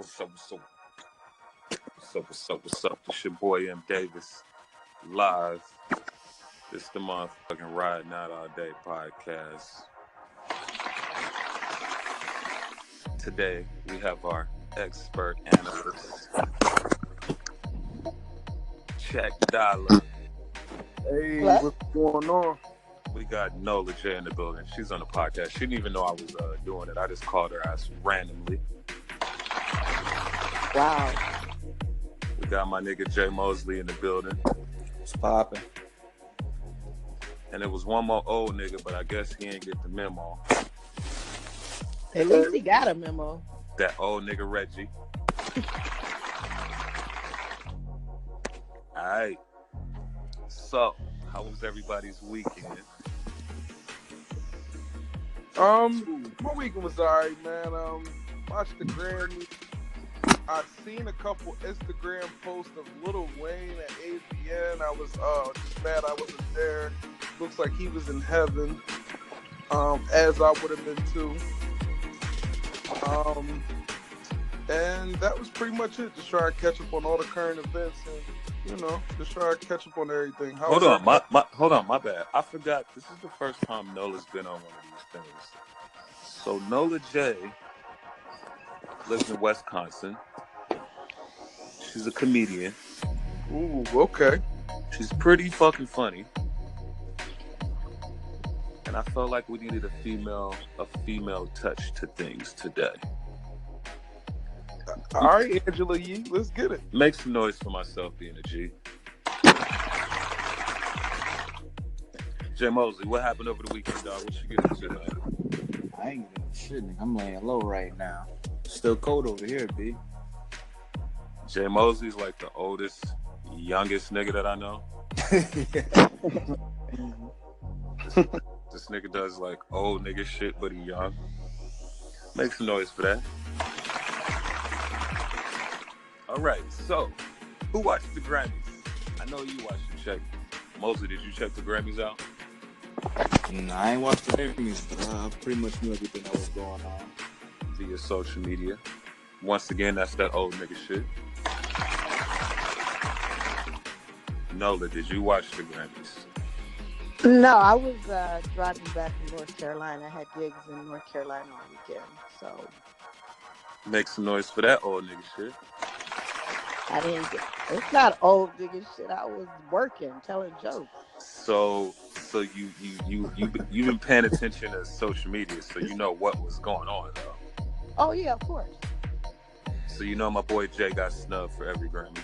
What's up? It's your boy MDAVIS, live. It's the motherfucking Riding Out All Day podcast. Today, we have our expert analyst, Check DOLLA. Hey, what's going on? We got NOLA J in the building. She's on the podcast. She didn't even know I was doing it. I just called her ass randomly. Wow. We got my nigga JMOSLEY in the building. What's poppin'? And it was one more old nigga, but I guess he ain't get the memo. At least he got a memo. That old nigga Reggie. Alright. So, how was everybody's weekend? My weekend was alright, man. Watched the Grammys. I've seen a couple Instagram posts of Lil Wayne at AVN. I was just mad I wasn't there. Looks like he was in heaven, as I would have been too. And that was pretty much it. Just try to catch up on all the current events and, just try to catch up on everything. Hold on, my bad. I forgot. This is the first time Nola's been on one of these things. So Nola J lives in Wisconsin. She's a comedian. Ooh, okay. She's pretty fucking funny. And I felt like we needed a female touch to things today. All right, Angela Yee, let's get it. Make some noise for myself being a G. JMOSLEY, what happened over the weekend, dog? What you get into, man? I ain't getting shit, nigga. I'm laying low right now. Still cold over here, B. JMOSLEY's like the oldest, youngest nigga that I know. This nigga does like old nigga shit, but he young. Make some noise for that. All right, so who watched the Grammys? I know you watched it. Check. Mosley, did you check the Grammys out? Nah, I ain't watched the Grammys, but I pretty much knew everything that was going on via social media. Once again, that's that old nigga shit. Nola, did you watch the Grammys? No, I was driving back from North Carolina. I had gigs in North Carolina all weekend, so. Make some noise for that old nigga shit. I didn't get. It's not old nigga shit. I was working, telling jokes. So you've been paying attention to social media, so you know what was going on, though. Oh yeah, of course. So you know my boy Jay got snubbed for every Grammy.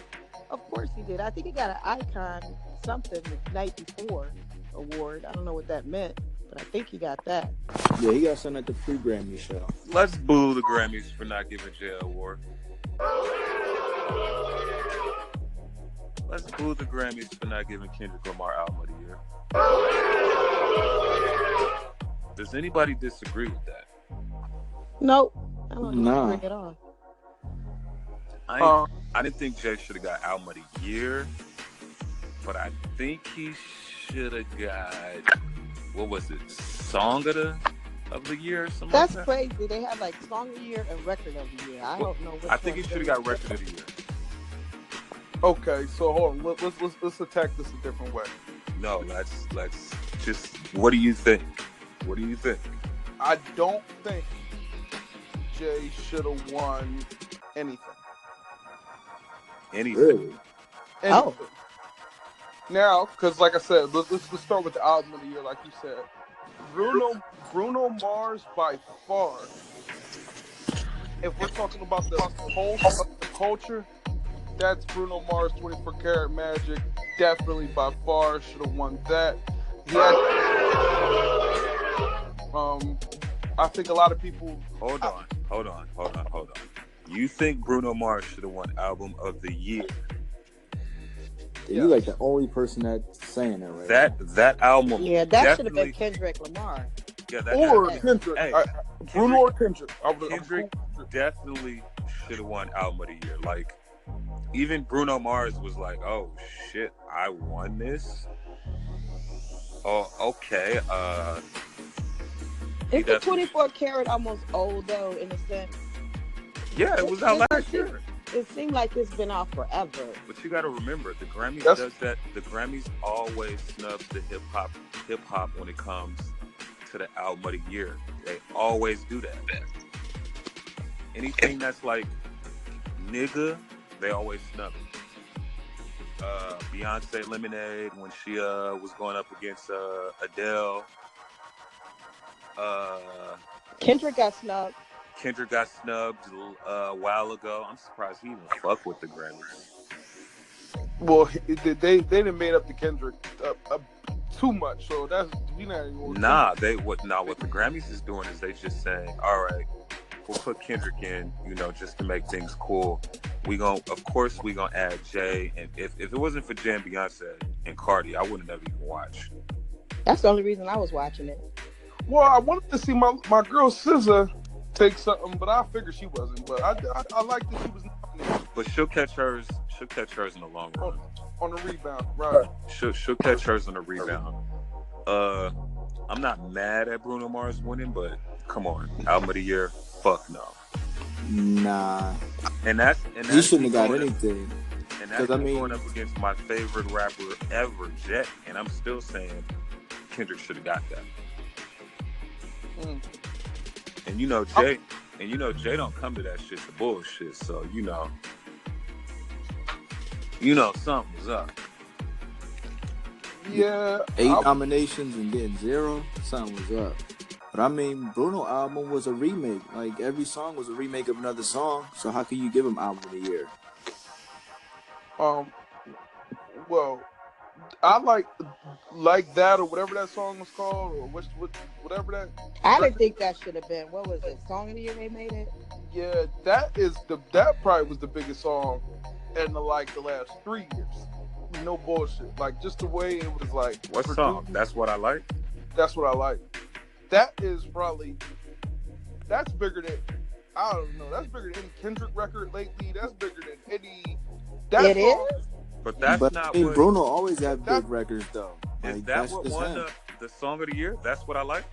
Of course he did. I think he got an Icon something the night before award. I don't know what that meant, but I think he got that. Yeah, he got something at the pre-Grammy show. Let's boo the Grammys for not giving Jay an award. Let's boo the Grammys for not giving Kendrick Lamar Album of the Year. Does anybody disagree with that? Nope. I don't disagree at all. I didn't think Jay should have got Album of the Year, but I think he should have got, what was it, Song of the Year or something That's like that? crazy. They have like Song of the Year and Record of the Year. I don't know. I think he should have got Record of the Year. Okay, so hold on. Let's attack this a different way. No, let's just. What do you think? What do you think? I don't think Jay should have won anything. Anything? Really? Oh. Now, because like I said, let's start with the album of the year, like you said. Bruno Mars by far. If we're talking about the pulse of the culture, that's Bruno Mars, 24 Karat Magic. Definitely by far should have won that. I think a lot of people. Hold on. You think Bruno Mars should have won Album of the Year? Yeah. You like the only person that's saying that right now. That album. Yeah, that should have been Kendrick Lamar. Yeah, Kendrick. Hey, Bruno or Kendrick. Kendrick definitely should have won Album of the Year. Like, even Bruno Mars was like, "Oh shit, I won this." Oh, okay. Isn't 24 Karat almost old though, in a sense? Yeah, it was out last It, year. it seemed like it's been out forever. But you got to remember, the Grammys That's does that. The Grammys always snubs the hip hop when it comes to the album of the year. They always do that. Anything that's like nigga, they always snub it. Beyonce Lemonade when she was going up against Adele. Kendrick got snubbed. Kendrick got snubbed a while ago. I'm surprised he even fuck with the Grammys. well, they didn't made up the Kendrick too much, so that's we not even. What the Grammys is doing is they just saying, all right, we'll put Kendrick in, just to make things cool. Of course we gonna add Jay, and if it wasn't for Jay and Beyonce and Cardi, I wouldn't have even watched. That's the only reason I was watching it. Well, I wanted to see my girl SZA take something, but I figured she wasn't. But I like that she was nominated. But she'll catch hers in the long run. On the rebound, right? She'll catch hers on the rebound. I'm not mad at Bruno Mars winning, but come on, album of the year, fuck no. Nah. And that's He shouldn't have got anything. And that's going up against my favorite rapper ever, Jet, and I'm still saying Kendrick should have got that. And Jay don't come to that shit for bullshit, so something was up. Yeah. 8 nominations and getting 0, something was up. But I mean, Bruno album was a remake. Like, every song was a remake of another song, so how can you give him album of the year? Well, I like that, or whatever that song was called, or whatever that. I didn't think that should have been. What was it? Song of the year they made it? Yeah, that probably was the biggest song in the last 3 years. No bullshit. Like, just the way it was like. What song? That's What I Like? That's What I Like. That's bigger than, I don't know, that's bigger than any Kendrick record lately. That's bigger than any. It is? But that's not I mean, what... Bruno always have big records, though. Is that what won the Song of the Year? That's What I Like?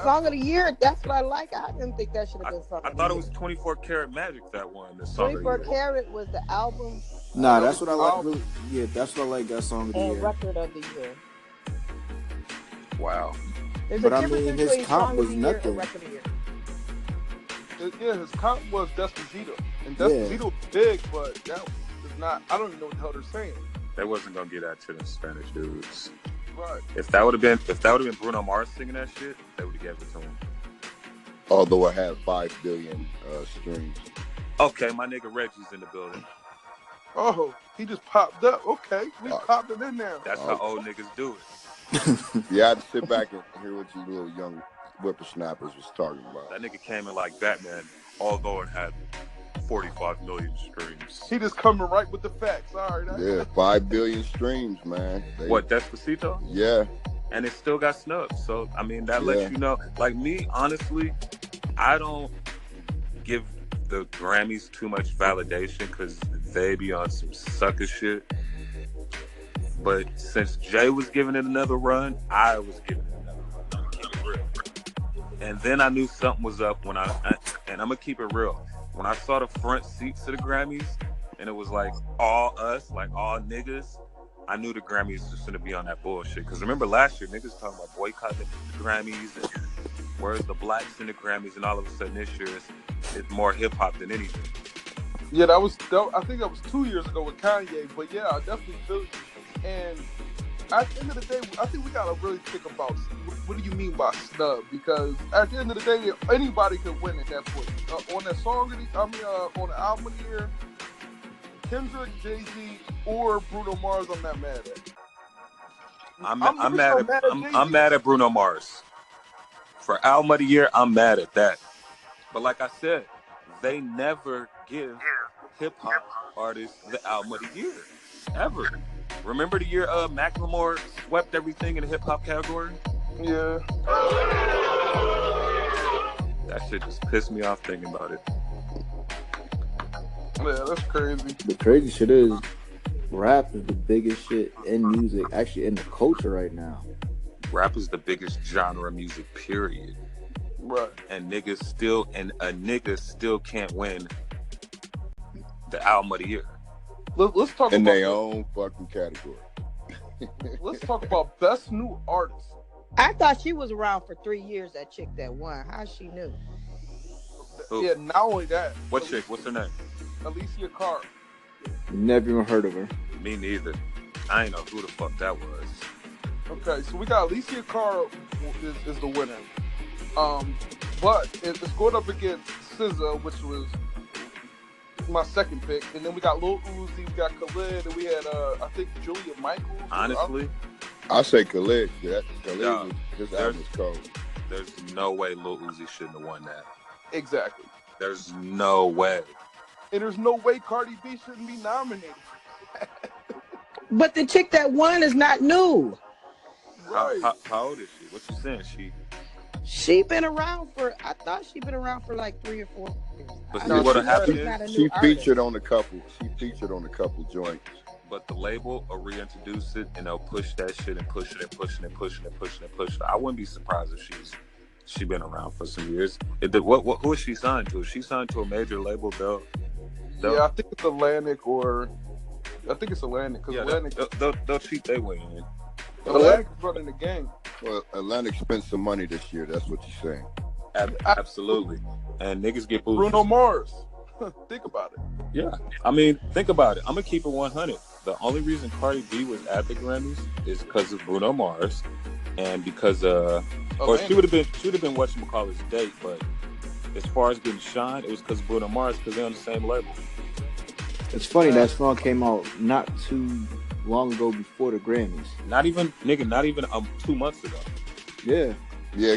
Song of the year, That's What I Like. I didn't think that should have been something. I thought it was 24 Karat Magic that won the Song of the Year. 24 Karat was the album. Nah, That's What I Like. Really, yeah, That's What I Like got Song of the And Year. record of the year. Wow. There's But a I difference mean, between his comp Song was of the Year nothing. and record of the year. Yeah, his comp was Despacito. And Despacito was big, but that is not, I don't even know what the hell they're saying. They wasn't gonna get that to the Spanish dudes. Right. If that would have been Bruno Mars singing that shit, they would have given it to him. Although it had 5 billion streams. Okay, my nigga Reggie's in the building. Oh, he just popped up. Okay, we popped it in there. That's how old niggas do it. Yeah, I had to sit back and hear what you little young whippersnappers was talking about. That nigga came in like Batman, although it had 45 million streams. He just coming right with the facts. All right. Yeah, 5 billion streams, man. What, Despacito? Yeah. And it still got snubbed. So, I mean, that lets you know. Like me, honestly, I don't give the Grammys too much validation because they be on some sucker shit. But since Jay was giving it another run, I was giving it another run. I'm gonna keep it real. And then I knew something was up and I'm gonna keep it real. When I saw the front seats of the Grammys and it was like all us, like all niggas, I knew the Grammys was gonna be on that bullshit. Because remember last year, niggas talking about boycotting the Grammys and where's the blacks in the Grammys, and all of a sudden this year it's more hip hop than anything. Yeah, I think that was 2 years ago with Kanye, but yeah, I definitely feel you. And at the end of the day, I think we gotta really think about what do you mean by snub? Because at the end of the day, anybody could win at that point. On that song, on the album of the year, Kendrick, Jay-Z, or Bruno Mars, I'm not mad at. I'm mad at Bruno Mars. For album of the year, I'm mad at that. But like I said, they never give hip hop artists the album of the year ever. Remember the year Macklemore swept everything in the hip hop category? Yeah. That shit just pissed me off thinking about it. Yeah, that's crazy. The crazy shit is, rap is the biggest shit in music, actually in the culture right now. Rap is the biggest genre of music, period. Right. And a nigga still can't win the album of the year. Let's talk In about their own fucking category. Let's talk about best new artist. I thought she was around for 3 years. That chick that won. How she knew? Who? Yeah, not only that. What chick? What's her name? Alicia Carr. Never even heard of her. Me neither. I ain't know who the fuck that was. Okay, so we got Alicia Carr is the winner. But it's going up against SZA, which was my second pick, and then we got Lil Uzi, we got Khalid, and we had I think Julia Michaels. Honestly, I say Khalid. His album is cold. There's no way Lil Uzi shouldn't have won that. Exactly. There's no way. And there's no way Cardi B shouldn't be nominated. But the chick that won is not new. Right. How old is she? What you saying? She been around for. I thought she been around for like 3 or 4 years. But I see know what she's happened not a is new She artist. featured on a couple. She featured on a couple joints. But the label will reintroduce it and they'll push that shit and push it and push it and push it and push it and push it. I wouldn't be surprised if she been around for some years. Who is she signed to? Is she signed to a major label? Yeah, I think it's Atlantic or I think it's Atlantic because Atlantic they'll cheat their way in. Atlantic's running the game. Well, Atlantic spent some money this year. That's what you're saying. Absolutely. And niggas get booed. Bruno Mars. Think about it. Yeah. I mean, think about it. I'm going to keep it 100. The only reason Cardi B was at the Grammys is because of Bruno Mars and because or she would have been whatchamacallit's date, but as far as getting shined, it was because of Bruno Mars because they're on the same label. It's funny that song came out not too long ago before the Grammys. Not even 2 months ago. Yeah. Yeah,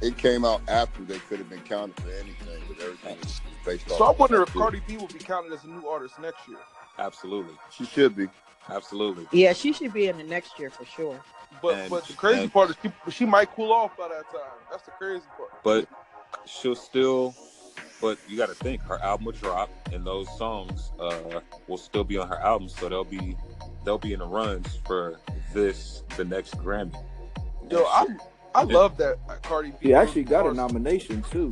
it came out after they could have been counted for anything, but everything was based off. So I wonder if Cardi B will be counted as a new artist next year. Absolutely. She should be. Absolutely. Yeah, she should be in the next year for sure. But the crazy part is she might cool off by that time. That's the crazy part. But she'll still. But you got to think her album will drop, and those songs will still be on her album, so they'll be in the runs for the next Grammy. Yo, I love that Cardi B. She actually got a nomination too.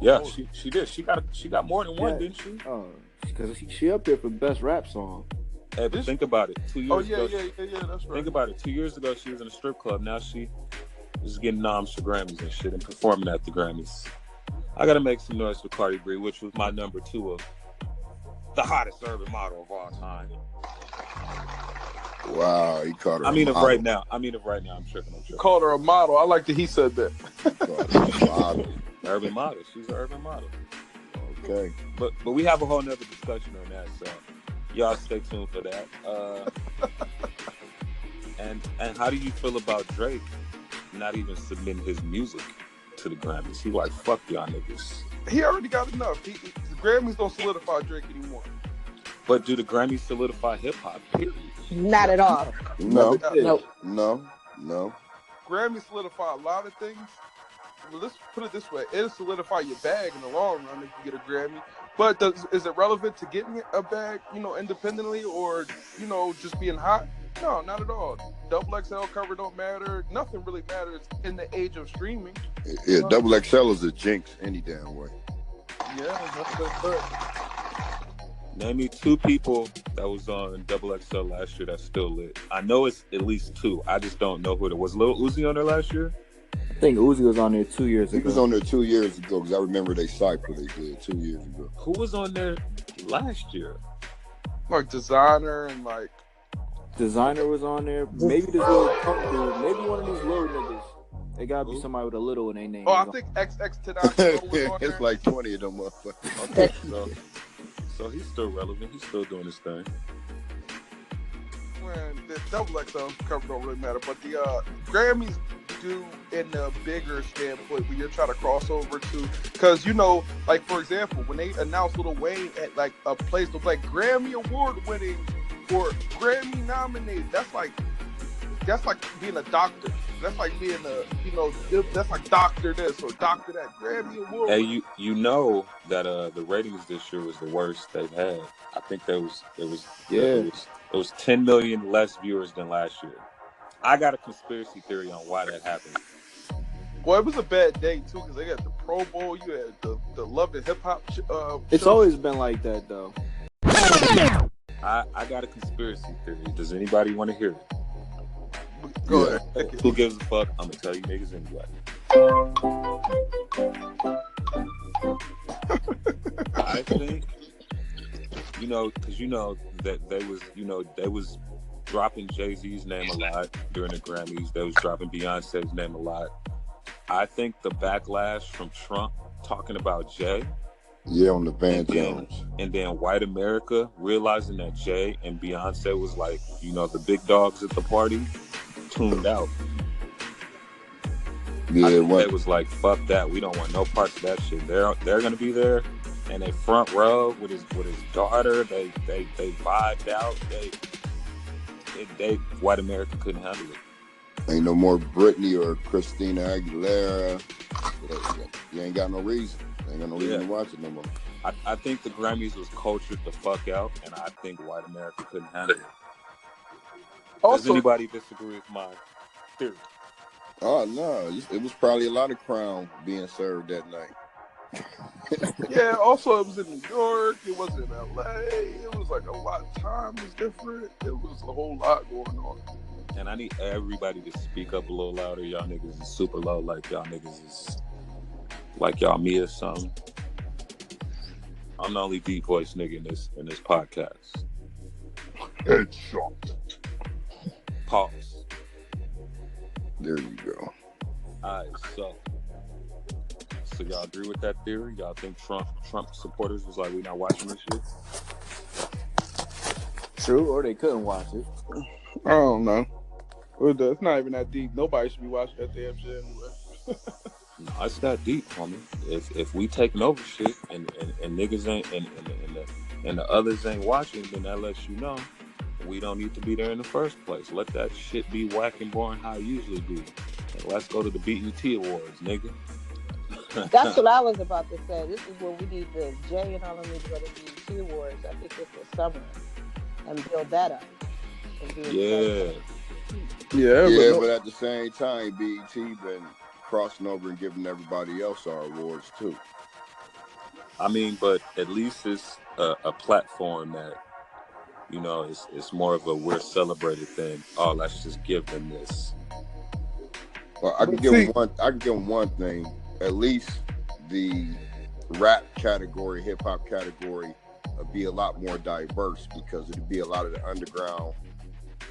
Yeah, she did. She got more than one, didn't she? Oh, because she up there for best rap song. Hey, but think about it. 2 years ago. Yeah, that's right. Think about it. 2 years ago, she was in a strip club. Now she is getting noms for Grammys and shit and performing at the Grammys. I gotta make some noise for Cardi B, which was my number 2 of the hottest urban model of all time. Wow, he called her. Of right now. I'm tripping. Called her a model. I like that he said that. Model. Urban model. She's an urban model. Okay. But we have a whole nother discussion on that, so y'all stay tuned for that. And how do you feel about Drake not even submitting his music to the Grammys? He like, fuck y'all niggas. He already got enough. The Grammys don't solidify Drake anymore. But do the Grammys solidify hip hop? Period. Not at all. No. Nope. No. Grammys solidify a lot of things. Well, let's put it this way: it'll solidify your bag in the long run if you get a Grammy. But is it relevant to getting a bag, independently, or just being hot? No, not at all. XXL cover don't matter. Nothing really matters in the age of streaming. Yeah, XXL is a jinx any damn way. Yeah, that's good. Name me 2 people that was on XXL last year that's still lit. I know it's at least 2. I just don't know who it was. Lil Uzi on there last year? I think Uzi was on there 2 years ago. He was on there 2 years ago because I remember they cypher they did 2 years ago. Who was on there last year? Like Designer and like. Designer was on there. Maybe this little punk dude. Maybe one of these little niggas. They gotta be somebody with a little in their name. Oh, I think XX Tedasco was on there. It's like 20 of them motherfuckers. Okay, so he's still relevant. He's still doing his thing. When the XXL cover don't really matter, but the Grammys do in the bigger standpoint when you're trying to cross over to, because like for example, when they announced Lil Wayne at like a place that was like Grammy Award winning or Grammy nominated, that's like being a doctor. That's like being that's like doctor this or doctor that. Grammy Award. Hey, you know that the ratings this year was the worst they've had. I think it was 10 million less viewers than last year. I got a conspiracy theory on why that happened. Well, it was a bad day too because they got the Pro Bowl. You had the Love and Hip Hop. It's always been like that though. I got a conspiracy theory. Does anybody want to hear it? Go Yeah. ahead. Who gives a fuck? I'm gonna tell you niggas anyway. I think, because that they was dropping Jay-Z's name a lot during the Grammys. They was dropping Beyonce's name a lot. I think the backlash from Trump talking about Jay, Yeah, on the Van Jones. and then white America realizing that Jay and Beyonce was like, the big dogs at the party, tuned out. Yeah, I think what? they was like, fuck that. We don't want no parts of that shit. They're gonna be there, and they front row with his daughter. They vibed out. They white America couldn't handle it. Ain't no more Britney or Christina Aguilera. You ain't got no reason. Ain't got no reason to watch it no more. I think the Grammys was cultured the fuck out, and I think white America couldn't handle it. Does Also, anybody disagree with my theory? Oh no, it was probably a lot of crown being served that night. yeah. Also, it was in New York. It was in LA. It was like a lot. Time was different. It was a whole lot going on. And I need everybody to speak up a little louder. Y'all niggas is super low, like y'all niggas is like y'all me or something. I'm the only deep voice nigga in this podcast. Headshot. Pause. There you go. Alright, so y'all agree with that theory? Y'all think Trump supporters was like, we not watching this shit? True, or they couldn't watch it. I don't know. It's not even that deep. Nobody should be watching that damn shit anyway. No, it's that deep, homie. If we taking over shit and niggas ain't and the others ain't watching, then that lets you know we don't need to be there in the first place. Let that shit be whack and boring how it usually be. And let's go to the BET Awards, nigga. That's what I was about to say. This is where we need the Jay and all of them to go to BET Awards. I think it's the summer and build that up. Yeah. Yeah, But at the same time, BET been crossing over and giving everybody else our awards too. I mean, but at least it's a platform that, it's more of a we're celebrated thing. Oh, let's just give them this. Well, I can give them one thing. At least the rap category, hip hop category, would be a lot more diverse because it'd be a lot of the underground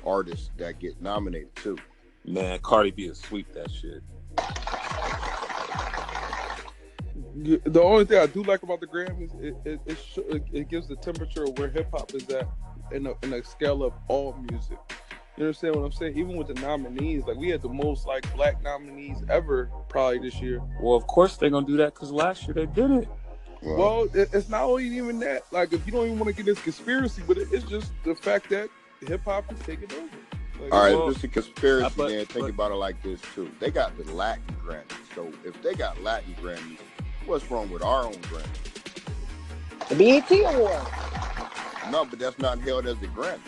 artists that get nominated too. Man, Cardi B will sweep that shit. The only thing I do like about the Grammys, it gives the temperature of where hip hop is at in a scale of all music. You understand what I'm saying? Even with the nominees, like we had the most like black nominees ever probably this year. Well, of course they're gonna do that because last year they didn't. Well, it's not even that. Like if you don't even want to get this conspiracy, but it's just the fact that hip hop is taking over. Like, all right, well, if it's a conspiracy, but then think about it like this too. They got the Latin Grammys. So if they got Latin Grammys, what's wrong with our own Grammys? The BET Award. No, but that's not held as a Grammy.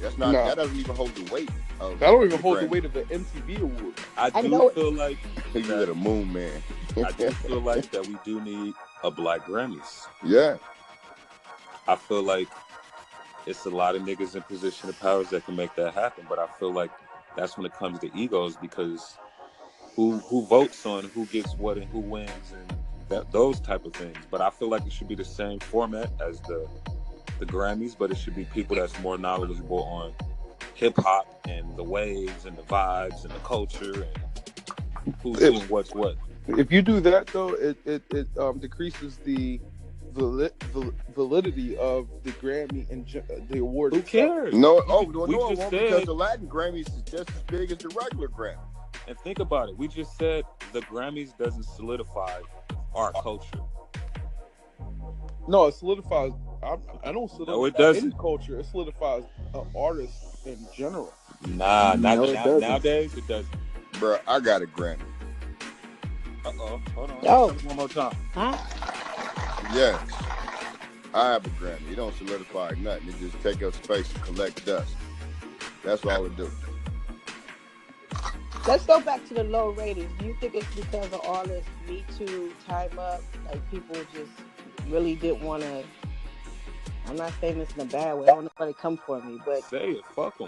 That's not. That doesn't even hold the weight. That don't even hold the weight of the MTV Award. I do feel like you're the moon man. I do feel like that we do need a black Grammys. Yeah. I feel like it's a lot of niggas in position of powers that can make that happen, but I feel like that's when it comes to egos because who votes on who gets what and who wins and those type of things. But I feel like it should be the same format as the Grammys, but it should be people that's more knowledgeable on hip hop and the waves and the vibes and the culture and who's doing what's what. If you do that though, it decreases the validity of the Grammy and the award. Who cares? No, it won't because the Latin Grammys is just as big as the regular Grammy. And think about it. We just said the Grammys doesn't solidify our culture. No, it solidifies. I don't solidify no, it doesn't. any culture. It solidifies artists in general. Nowadays it doesn't. Bro, I got a Grammy. Uh-oh. Hold on. Oh. One more time. Huh? Yes. I have a Grammy. It don't solidify nothing. It just take up space and collect dust. That's all it do. Let's go back to the low ratings. Do you think it's because of all this Me Too, Time Up? Like people just really didn't want to I'm not saying this in a bad way. I don't know why they come for me, but Say it, fuck them.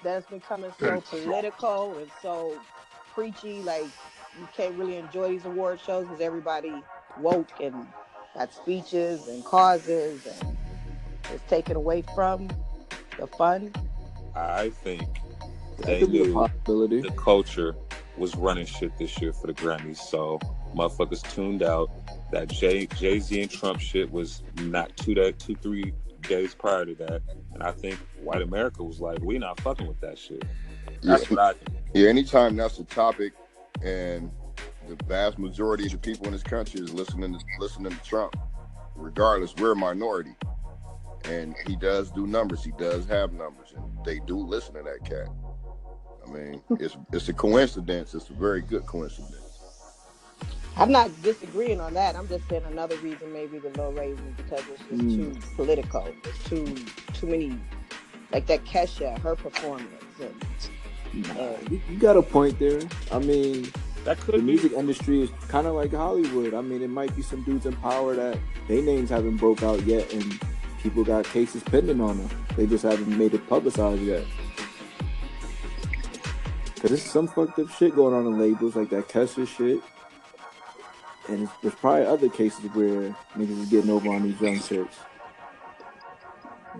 that's becoming so political and so preachy. Like you can't really enjoy these award shows because everybody woke and got speeches and causes, and it's taken away from the fun. I think That they could be a knew possibility. the culture was running shit this year for the Grammys, so motherfuckers tuned out. That Jay-Z and Trump shit was not 3 days prior to that, and I think white America was like, we not fucking with that shit. That's what I think. Yeah, anytime that's a topic, and the vast majority of the people in this country is listening to Trump, regardless, we're a minority, and he does do numbers. He does have numbers, and they do listen to that cat. I mean, it's a coincidence. It's a very good coincidence. I'm not disagreeing on that. I'm just saying another reason maybe the low rating because it's just too political. It's too many, like that Kesha, her performance. You got a point there. I mean, That could the be. music industry is kind of like Hollywood. I mean, it might be some dudes in power that their names haven't broke out yet, and people got cases pending on them. They just haven't made it publicized yet. Because there's some fucked up shit going on in labels, like that Kesha shit. And there's probably other cases where niggas is getting over on these young chicks.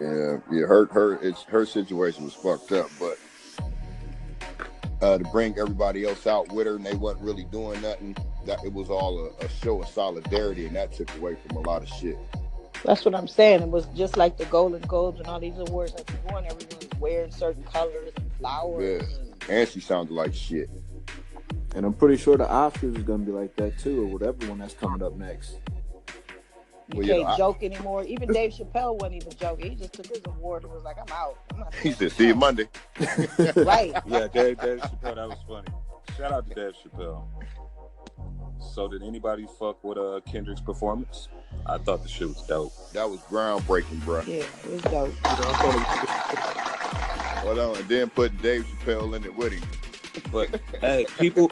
Yeah. Her situation was fucked up, but to bring everybody else out with her, and they wasn't really doing nothing. That it was all a show of solidarity, and that took away from a lot of shit. That's what I'm saying. It was just like the Golden Globes and all these awards that you won. Everyone's wearing certain colors and flowers. Yeah. And she sounded like shit. And I'm pretty sure the Oscars is gonna be like that too, or whatever one that's coming up next. You can't joke anymore. Even Dave Chappelle wasn't even joking. He just took his award and was like, I'm out. I'm not He said, see you Monday. Right. Yeah, Dave Chappelle, that was funny. Shout out to Dave Chappelle. So did anybody fuck with Kendrick's performance? I thought the shit was dope. That was groundbreaking, bro. Yeah, it was dope. Hold on, and then put Dave Chappelle in it with him. But hey, people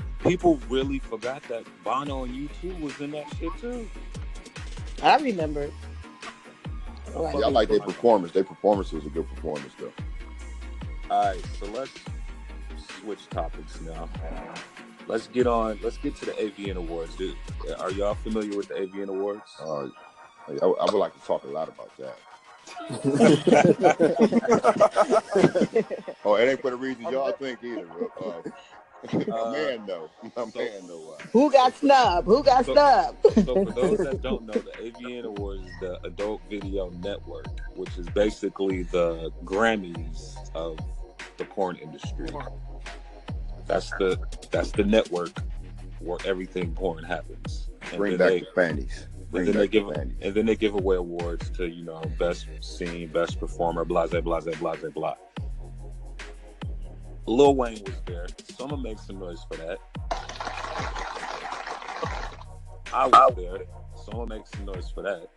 really forgot that Bono and U2 was in that shit too. I remember. Yeah, I like their performance. Their performance was a good performance, though. All right, so let's switch topics now. Let's get to the AVN Awards. Are y'all familiar with the AVN Awards? I would like to talk a lot about that. Oh, it ain't for the reason y'all think either. My man though. Who got snubbed? So for those that don't know, the AVN Awards is the Adult Video Network, which is basically the Grammys of the porn industry. That's the network where everything porn happens. And Bring back the fannies. And then they give away awards to, best scene, best performer, blah, blah, blah, blah, blah, blah. Lil Wayne was there, so I'm gonna make some noise for that. I was there, so I'm gonna make some noise for that.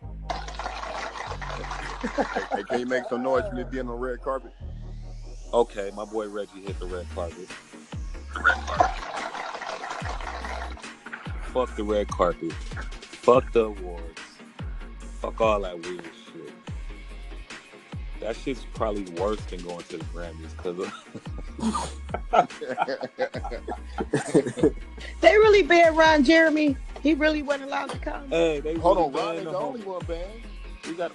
Hey, can you make some noise for me being on the red carpet? Okay, my boy Reggie hit the red carpet. Fuck the red carpet. Fuck the awards. Fuck all that weird shit. That shit's probably worse than going to the Grammys because they really banned Ron Jeremy. He really wasn't allowed to come. Hey, they hold on, really Ron ain't the only one banned.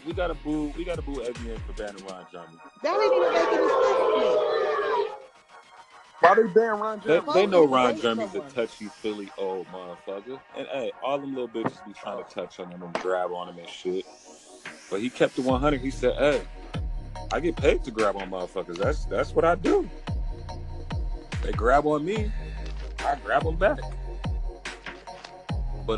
We gotta boo AVN for banning Ron Jeremy. That ain't even making any sense to me. Why they ban Ron Jeremy? They know Ron Jeremy's a touchy-feely old motherfucker. And hey, all them little bitches be trying to touch on him and grab on him and shit. But he kept it 100. He said, hey, I get paid to grab on motherfuckers. That's what I do. They grab on me, I grab them back. But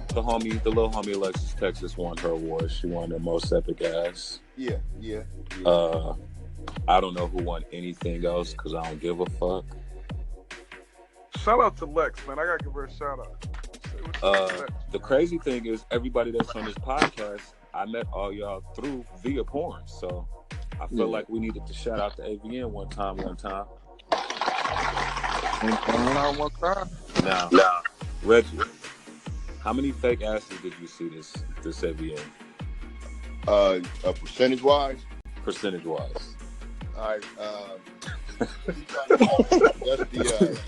the little homie Alexis Texas won her award. She won the most epic ass. Yeah. I don't know who won anything else because I don't give a fuck. Shout out to Lex, man. I gotta give her a shout out. The crazy thing is, everybody that's on this podcast, I met all y'all through via porn. So I feel like we needed to shout out to AVN one time. Now, Reggie, how many fake asses did you see this AVN? Percentage wise. Percentage wise. All right.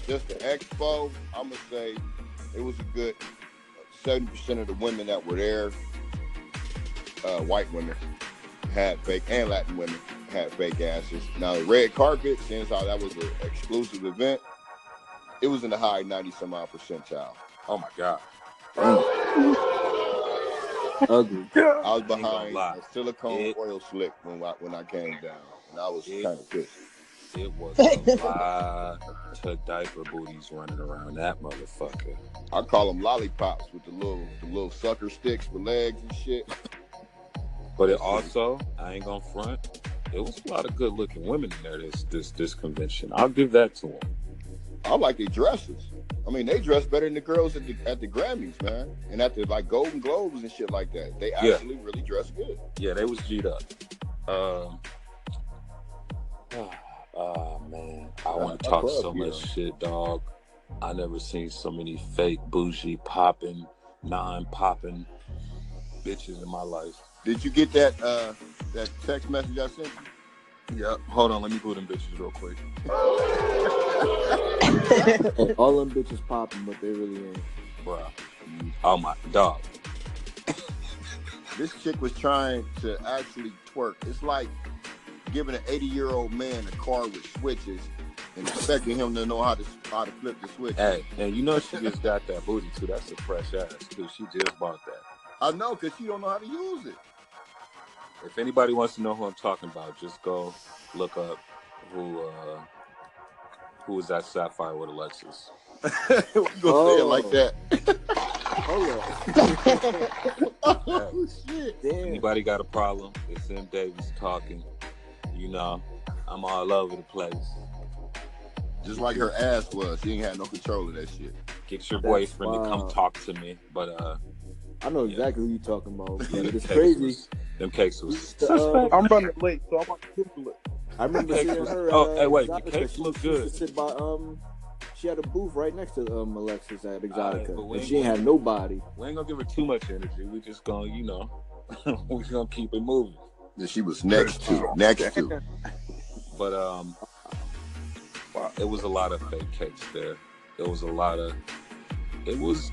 Just the expo. I'm gonna say it was a good 70% of the women that were there. White women had fake, and Latin women had fake asses. Now the red carpet, since how that was an exclusive event, it was in the high 90-some-odd percentile. Oh my God. Ugly. I was behind lie. a silicone oil slick when I came down, and I was kind of pissed. It was a lot of diaper booties running around that motherfucker. I call them lollipops with the little sucker sticks with legs and shit. But it also, I ain't gonna front, it was a lot of good looking women in there this convention. I'll give that to them. I like their dresses. I mean, they dress better than the girls at the Grammys, man, and at the like Golden Globes and shit like that. They actually really dress good. Yeah, they was G'd up. Man, I want to talk so much shit, dog. I never seen so many fake bougie popping, non-popping bitches in my life. Did you get that text message I sent you? Yep. Hold on, let me pull them bitches real quick. Hey, all them bitches popping, but they really ain't. Bruh. Oh my dog. This chick was trying to actually twerk. It's like giving an 80-year-old man a car with switches and expecting him to know how to flip the switch. Hey, and you know she just got that booty too. That's a fresh ass too. She just bought that. I know, because she don't know how to use it. If anybody wants to know who I'm talking about, just go look up who was that Sapphire with Alexis. We gonna say it like that. Hold Oh shit! Damn. Anybody got a problem? It's MDAVIS talking. You know, I'm all over the place. Just like her ass was. She ain't had no control of that shit. Get your boyfriend to come talk to me. But I know exactly who you talking about. yeah, It's crazy. Them cakes was I'm running late, so I'm about to Google it. I remember seeing her. hey, wait, the Exotica. cakes She look used good. to sit by, she had a booth right next to Alexis at Exotica, but we and ain't she ain't had nobody. We ain't gonna give her too much energy. We just gonna, we gonna keep it moving. That she was next to. But it was a lot of fake cakes there. It was a lot of. It was.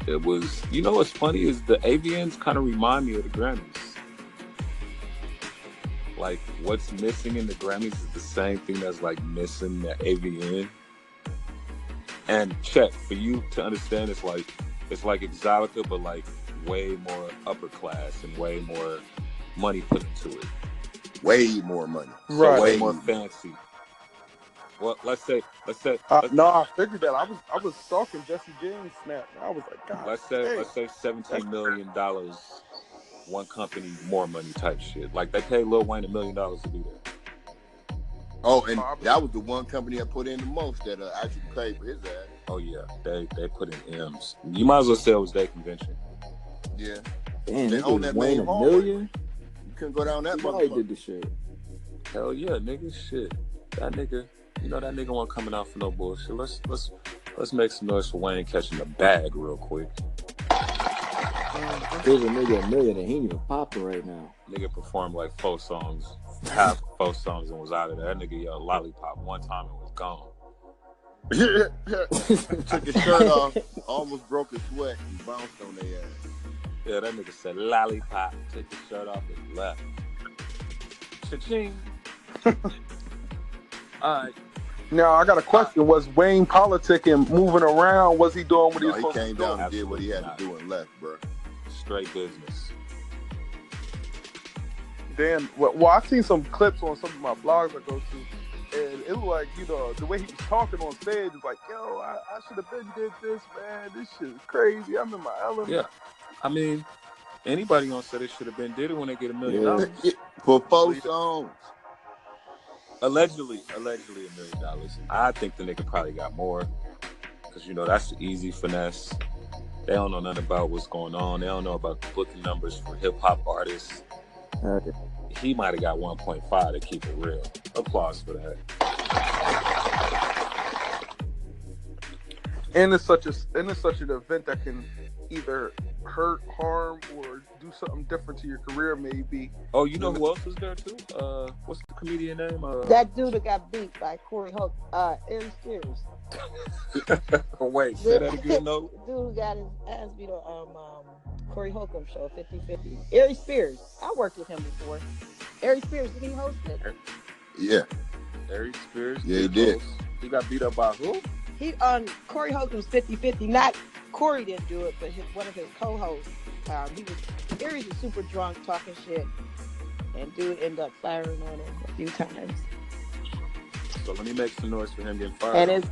You know what's funny is the AVNs kind of remind me of the Grammys. Like what's missing in the Grammys is the same thing that's like missing the AVN. And check for you to understand, it's like Exotica, but like way more upper class and way more money put into it. Way more money. Right. So way more fancy. Well, let's say. No, I figured that. I was stalking Jesse James snap. And I was like, God. Let's say $17 million. One company, more money type shit. Like they paid Lil Wayne $1 million to do that. Oh, and that was the one company that put in the most that actually paid for his ass. Oh yeah, they put in M's. You might as well say it was their convention. Yeah. Damn, They own that Wayne main $1 hall. million. You couldn't go down that Why motherfucker. did the shit? Hell yeah, nigga, shit. That nigga, that nigga wasn't coming out for no bullshit. Let's make some noise for Wayne catching the bag real quick. There's a nigga $1 million and he ain't even popping right now. Nigga performed like 4 songs, half 4 songs, and was out of there. That nigga yelled lollipop one time and was gone. Took his shirt off, almost broke a sweat, and bounced on their ass. Yeah, that nigga said lollipop, took his shirt off and left. Cha-ching. All right. Now I got a question. Was Wayne politicking, moving around? Was he doing what he was He supposed came to down do? and did what he had Absolutely to do and left, bro. Straight business. Damn. Well, I've seen some clips on some of my blogs I go to, and it was like, the way he was talking on stage is like, yo, I should have been did this, man. This shit is crazy. I'm in my element. Yeah. I mean, anybody on set it should have been did it when they get $1 million. For 4 songs. Allegedly $1 million. I think the nigga probably got more. Because, that's the easy finesse. They don't know nothing about what's going on. They don't know about the booking numbers for hip-hop artists. He might have got 1.5 to keep it real. Applause for that. And it's such an event that can either hurt, harm, or do something different to your career, maybe. Oh, you know who else was there too? What's the comedian name? That dude that got beat by Corey Hook, Aries Spears. Wait, say that again, no. Dude who got his ass beat on Corey Holcomb show, 50-50. Aries Spears. I worked with him before. Aries Spears, did he host it? Yeah. Aries Spears. Yeah, he did. He got beat up by who? He on Corey Holcomb's 50-50. Not Corey didn't do it, but one of his co-hosts. Aries was super drunk, talking shit, and dude ended up firing on him a few times. So let me make some noise for him getting fired. And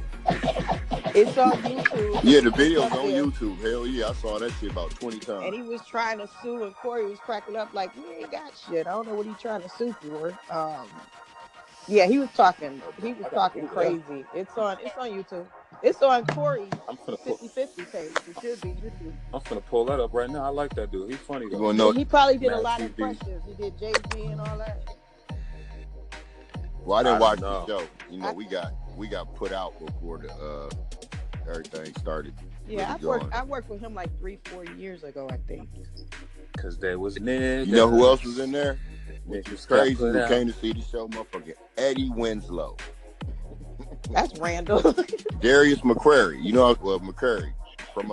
it's on YouTube. Yeah, the video's on YouTube. Hell yeah, I saw that shit about 20 times. And he was trying to sue, and Corey was cracking up like, "We ain't got shit. I don't know what he's trying to sue for." Yeah, he was talking crazy. It's on YouTube. It's on Corey's 50-50 page. It should be YouTube. I'm finna pull that up right now. I like that dude. He's funny though. He probably did a Mad lot TV. of questions. He did Jay-Z and all that. Well, I didn't watch know. the show. You know, we got put out before the everything started. Yeah, I worked with him like 3-4 years ago, I think. Cause they was niggas. You know who else was in there? Which is crazy. Who Who came to see the show? Motherfucking Eddie Winslow. That's random. Darius McCrary. You know, McCrary from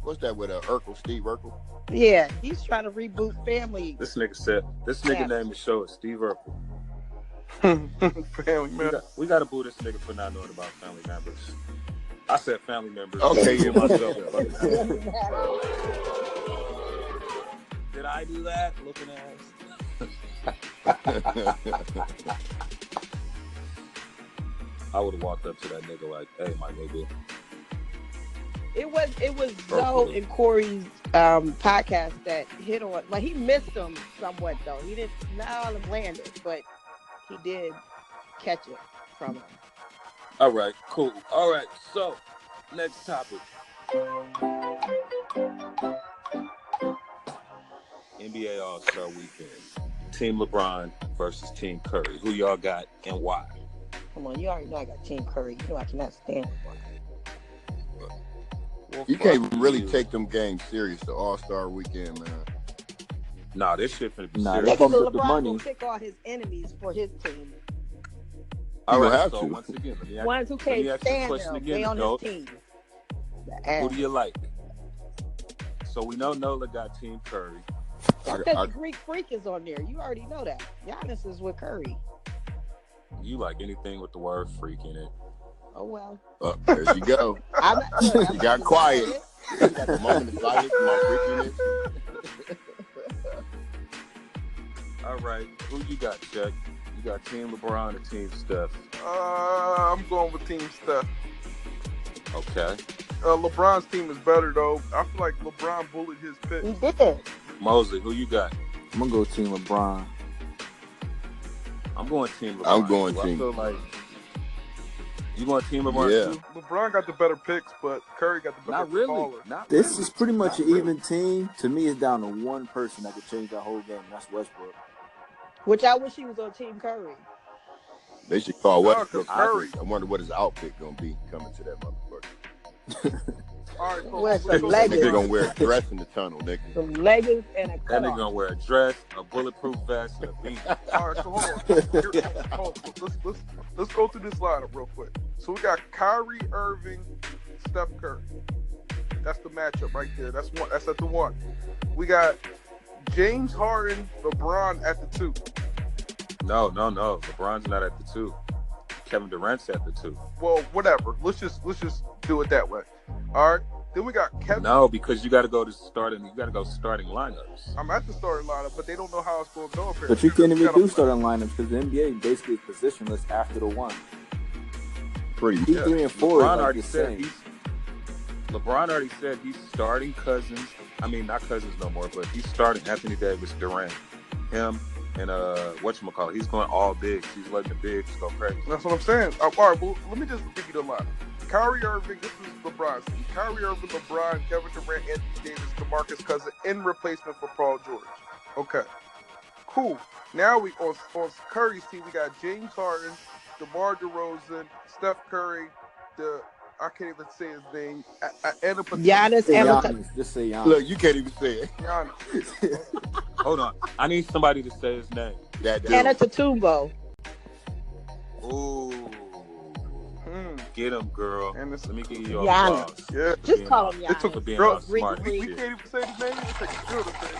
what's that with Steve Urkel? Yeah, he's trying to reboot Family. This nigga named the show is Steve Urkel. Family man. We gotta boo this nigga for not knowing about family members. I said family members. Okay, yeah, myself. Did I do that? Looking ass. I would have walked up to that nigga like, "Hey, my nigga." It was Zoe and Corey's podcast that hit on. Like he missed them somewhat though. He didn't not all of them landed, but he did catch it from him. All right, cool. All right, so next topic. NBA All-Star Weekend. Team LeBron versus Team Curry. Who y'all got and why? Come on, you already know I got Team Curry. You know I cannot stand LeBron. Well, You can't really take them games serious, the All-Star Weekend, man. Nah, this shit finna be Nah, serious. they gonna So put the LeBron money. will pick all his enemies for his team. All You right, have so to. once again, let me Ones who ask can't you a stand question him, again, they on Goat. his team. Who do you like? So we know NOLA got Team Curry. That's because the Greek Freak is on there. You already know that. Giannis is with Curry. You like anything with the word freak in it. Oh well. There you go. You got quiet. You got the moment of silence, my freakiness. All right, who you got, Chuck? You got Team LeBron or Team Steph? I'm going with Team Steph. Okay. LeBron's team is better though. I feel like LeBron bullied his pick. He did. Mosley, who you got? I'm gonna go Team LeBron. I'm going Team LeBron. I'm going too. Team. I feel like you going Team LeBron Yeah. too? LeBron got the better picks, but Curry got the better Not really. baller. Not This really. is pretty much Not an really. even team. To me, it's down to one person that could change that whole game. That's Westbrook. Which I wish he was on Team Curry. They should call Westbrook. Curry. I wonder what his outfit gonna be coming to that motherfucker. All right, so What's let's the go leg- Nigga gonna wear a dress in the tunnel, nigga. Some leggings and a That cut nigga off. gonna wear a dress, a bulletproof vest, and a beanie. All right, so hold on. Let's go through this lineup real quick. So we got Kyrie Irving, Steph Curry. That's the matchup right there. That's one. That's at the one. We got James Harden, LeBron at the two. No. LeBron's not at the 2. Kevin Durant's at the 2. Well, whatever. Let's just do it that way. All right. Then we got Kevin. No, because you got to go starting lineups. I'm at the starting lineup, but they don't know how it's going to go. Apparently. But you can't even Gotta- do starting lineups because the NBA basically is positionless after the one. Pretty He's much. 3 and 4 is LeBron like already the said same. LeBron already said he's starting Cousins. I mean, not Cousins no more, but he's starting Anthony Davis, Durant, him, and whatchamacallit. He's going all bigs. He's letting the bigs go crazy. That's what I'm saying. All right, well, let me just give you the lineup. Kyrie Irving, this is LeBron's team. Kyrie Irving, LeBron, Kevin Durant, Anthony Davis, DeMarcus Cousins in replacement for Paul George. Okay, cool. Now we on Curry's team, we got James Harden, DeMar DeRozan, Steph Curry, the I can't even say his name. Antetokounmpo. Giannis Say Antetokounmpo. Giannis. Just say Giannis. Look, you can't even say it. Giannis. Hold on. I need somebody to say his name. That dude. Antetokounmpo. Ooh. Get him, girl. And it's- Let me give you your Giannis. applause. Yeah. Just call him It took Giannis. For being girl, all smart and we shit. can't even say his name. It takes a girl to say it.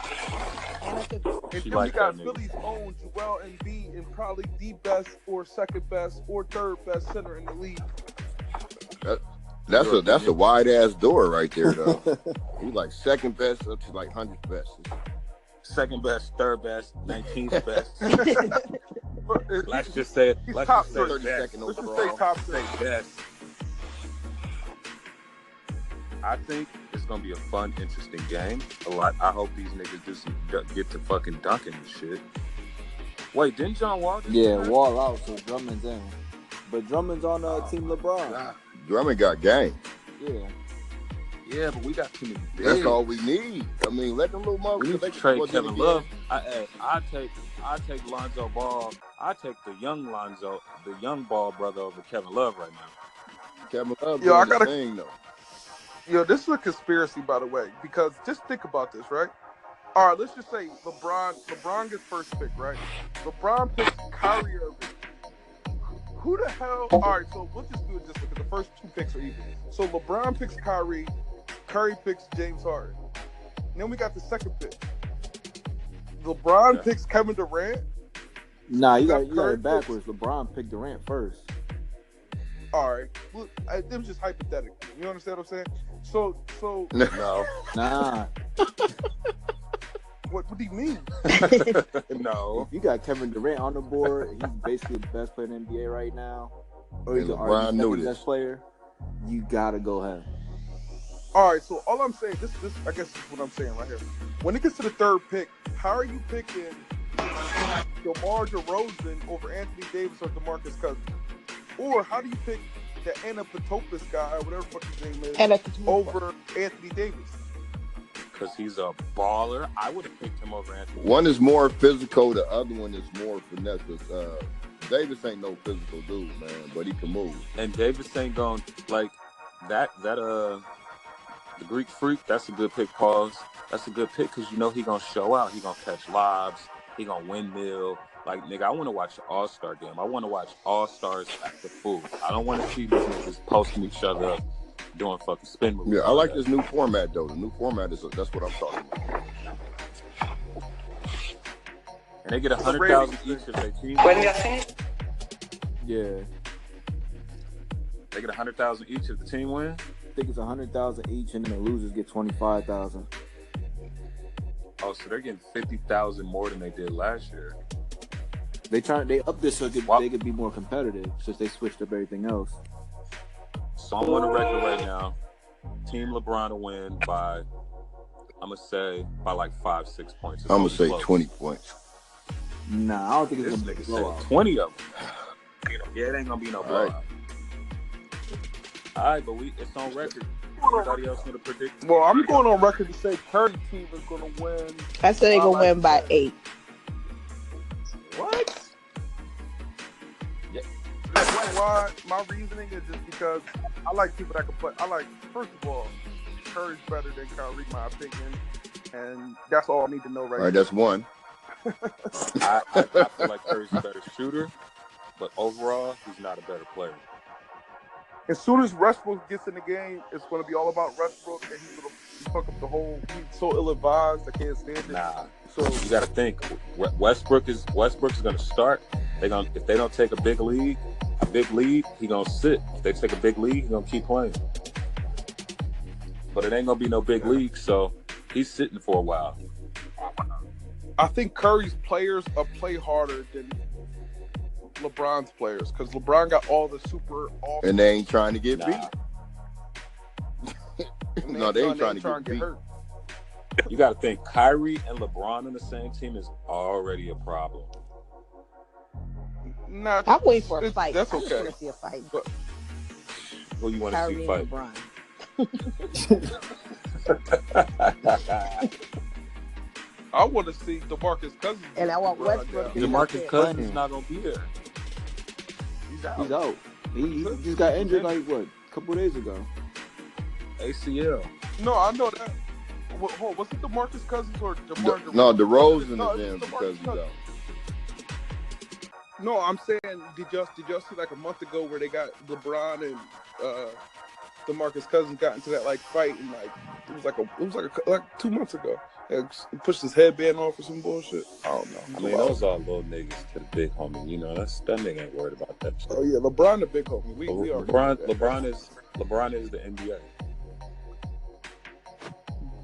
Antetokounmpo. And She then like we got that nigga. Philly's own Joel Embiid, and probably the best or second best or third best center in the league. That's a wide ass door right there, though. He's like second best up to like 100th best. Second best, third best, 19th best. But Let's just say it. he's Let's top just say 30 best. second Let's just say overall. top Say 30. best. I think it's gonna be a fun, interesting game. I hope these niggas get to fucking dunking and shit. Wait, didn't John Wall just Yeah, get hurt? Wall out, so Drummond's in. But Drummond's on Team LeBron. God. Drummond got game. Yeah. Yeah, but we got too many bigs. That's all we need. I mean, let them little We need motherfuckers. to trade Kevin Love. I take Lonzo Ball. I take the young Ball brother over Kevin Love right now. Kevin Love Yo, I doing the gotta- thing though. Yo, this is a conspiracy, by the way, because just think about this, right? All right, let's just say LeBron gets first pick, right? LeBron picks Kyrie Irving. Who the hell? All right, so let's just do it this way, because the first two picks are even. So LeBron picks Kyrie, Curry picks James Harden. And then we got the second pick. LeBron picks Kevin Durant. Nah, you got Curry it backwards. LeBron picked Durant first. All right, look, it was just hypothetical. You understand what I'm saying? So No, Nah. what do you mean? no. If you got Kevin Durant on the board, and he's basically the best player in the NBA right now, or he's And the LeBron knew second this. best player, you gotta go him. All right, so all I'm saying, this I guess is what I'm saying right here. When it gets to the third pick, how are you picking DeMar DeRozan over Anthony Davis or DeMarcus Cousins? Or how do you pick the Antetokounmpo guy, or whatever the fuck his name is, Antetokounmpo. over Anthony Davis? Because he's a baller. I would have picked him over Anthony. One is more physical, the other one is more finesse. Davis ain't no physical dude, man, but he can move. And Davis ain't going like that. The Greek Freak. That's a good pick. Pause. That's a good pick because you know he gonna show out. He gonna catch lobs. He gonna windmill. Like, nigga, I want to watch the All-Star game. I want to watch All-Stars act the fool. I don't want to see these niggas posting each other up, doing fucking spin moves. Yeah, I like this new format though. The new format that's what I'm talking about. And they get 100,000 each if they team. Yeah. They get 100,000 each if the team win. I think it's 100,000 each, and then the losers get 25,000. Oh, so they're getting 50,000 more than they did last year. They up this so Wow. they could be more competitive since they switched up everything else. So I'm on the record right now. Team LeBron to win by, I'm gonna say by like 5-6 points. It's I'm gonna be say close. 20 points. Nah, I don't think it's This gonna be a nigga said blowout. 20 of them. Yeah, it ain't gonna be no blowout. All right, but it's on record. Everybody else gonna predict? Well, I'm going on record to say Curry team is going to win. I said they're going to win by 8. What? Why? My reasoning is just because I like people that can play. First of all, Curry's better than Kyrie, in my opinion, and that's all I need to know All right right, now. that's one. I feel like Curry's a better shooter, but overall, he's not a better player. As soon as Westbrook gets in the game, it's going to be all about Westbrook, and he's going to fuck up the whole. He's so ill-advised, I can't stand it. Nah. So You got to think. Westbrook is going to start. If they don't take a big lead, he gonna sit. If they take a big lead, he gonna keep playing. But it ain't gonna be no big league, so he's sitting for a while. I think Curry's players play harder than LeBron's players because LeBron got all the super off. And they ain't trying to get Nah. beat. No, they ain't trying to get beat. hurt. You got to think. Kyrie and LeBron on the same team is already a problem. Nah, I'm waiting for a fight. That's I just okay. want to see a fight. Who you want to Kyrie see and fight? LeBron. I want to see DeMarcus Cousins. And I want Westbrook. down. DeMarcus Cousins is not gonna be there. He's out. He's out. He just got injured like what couple days ago. ACL. No, I know that. Was it DeMarcus Cousins or DeMar DeRozan? No, DeRozan No, is it in was because DeMarcus he's Cousins. out. No, I'm saying, did y'all see like a month ago where they got LeBron and DeMarcus Cousins got into that like fight, and like it was like 2 months ago. He pushed his headband off or some bullshit. I don't know. I mean, those are little niggas to the big homie. You know, that nigga ain't worried about that shit. Oh yeah, LeBron the big homie. We LeBron is the NBA.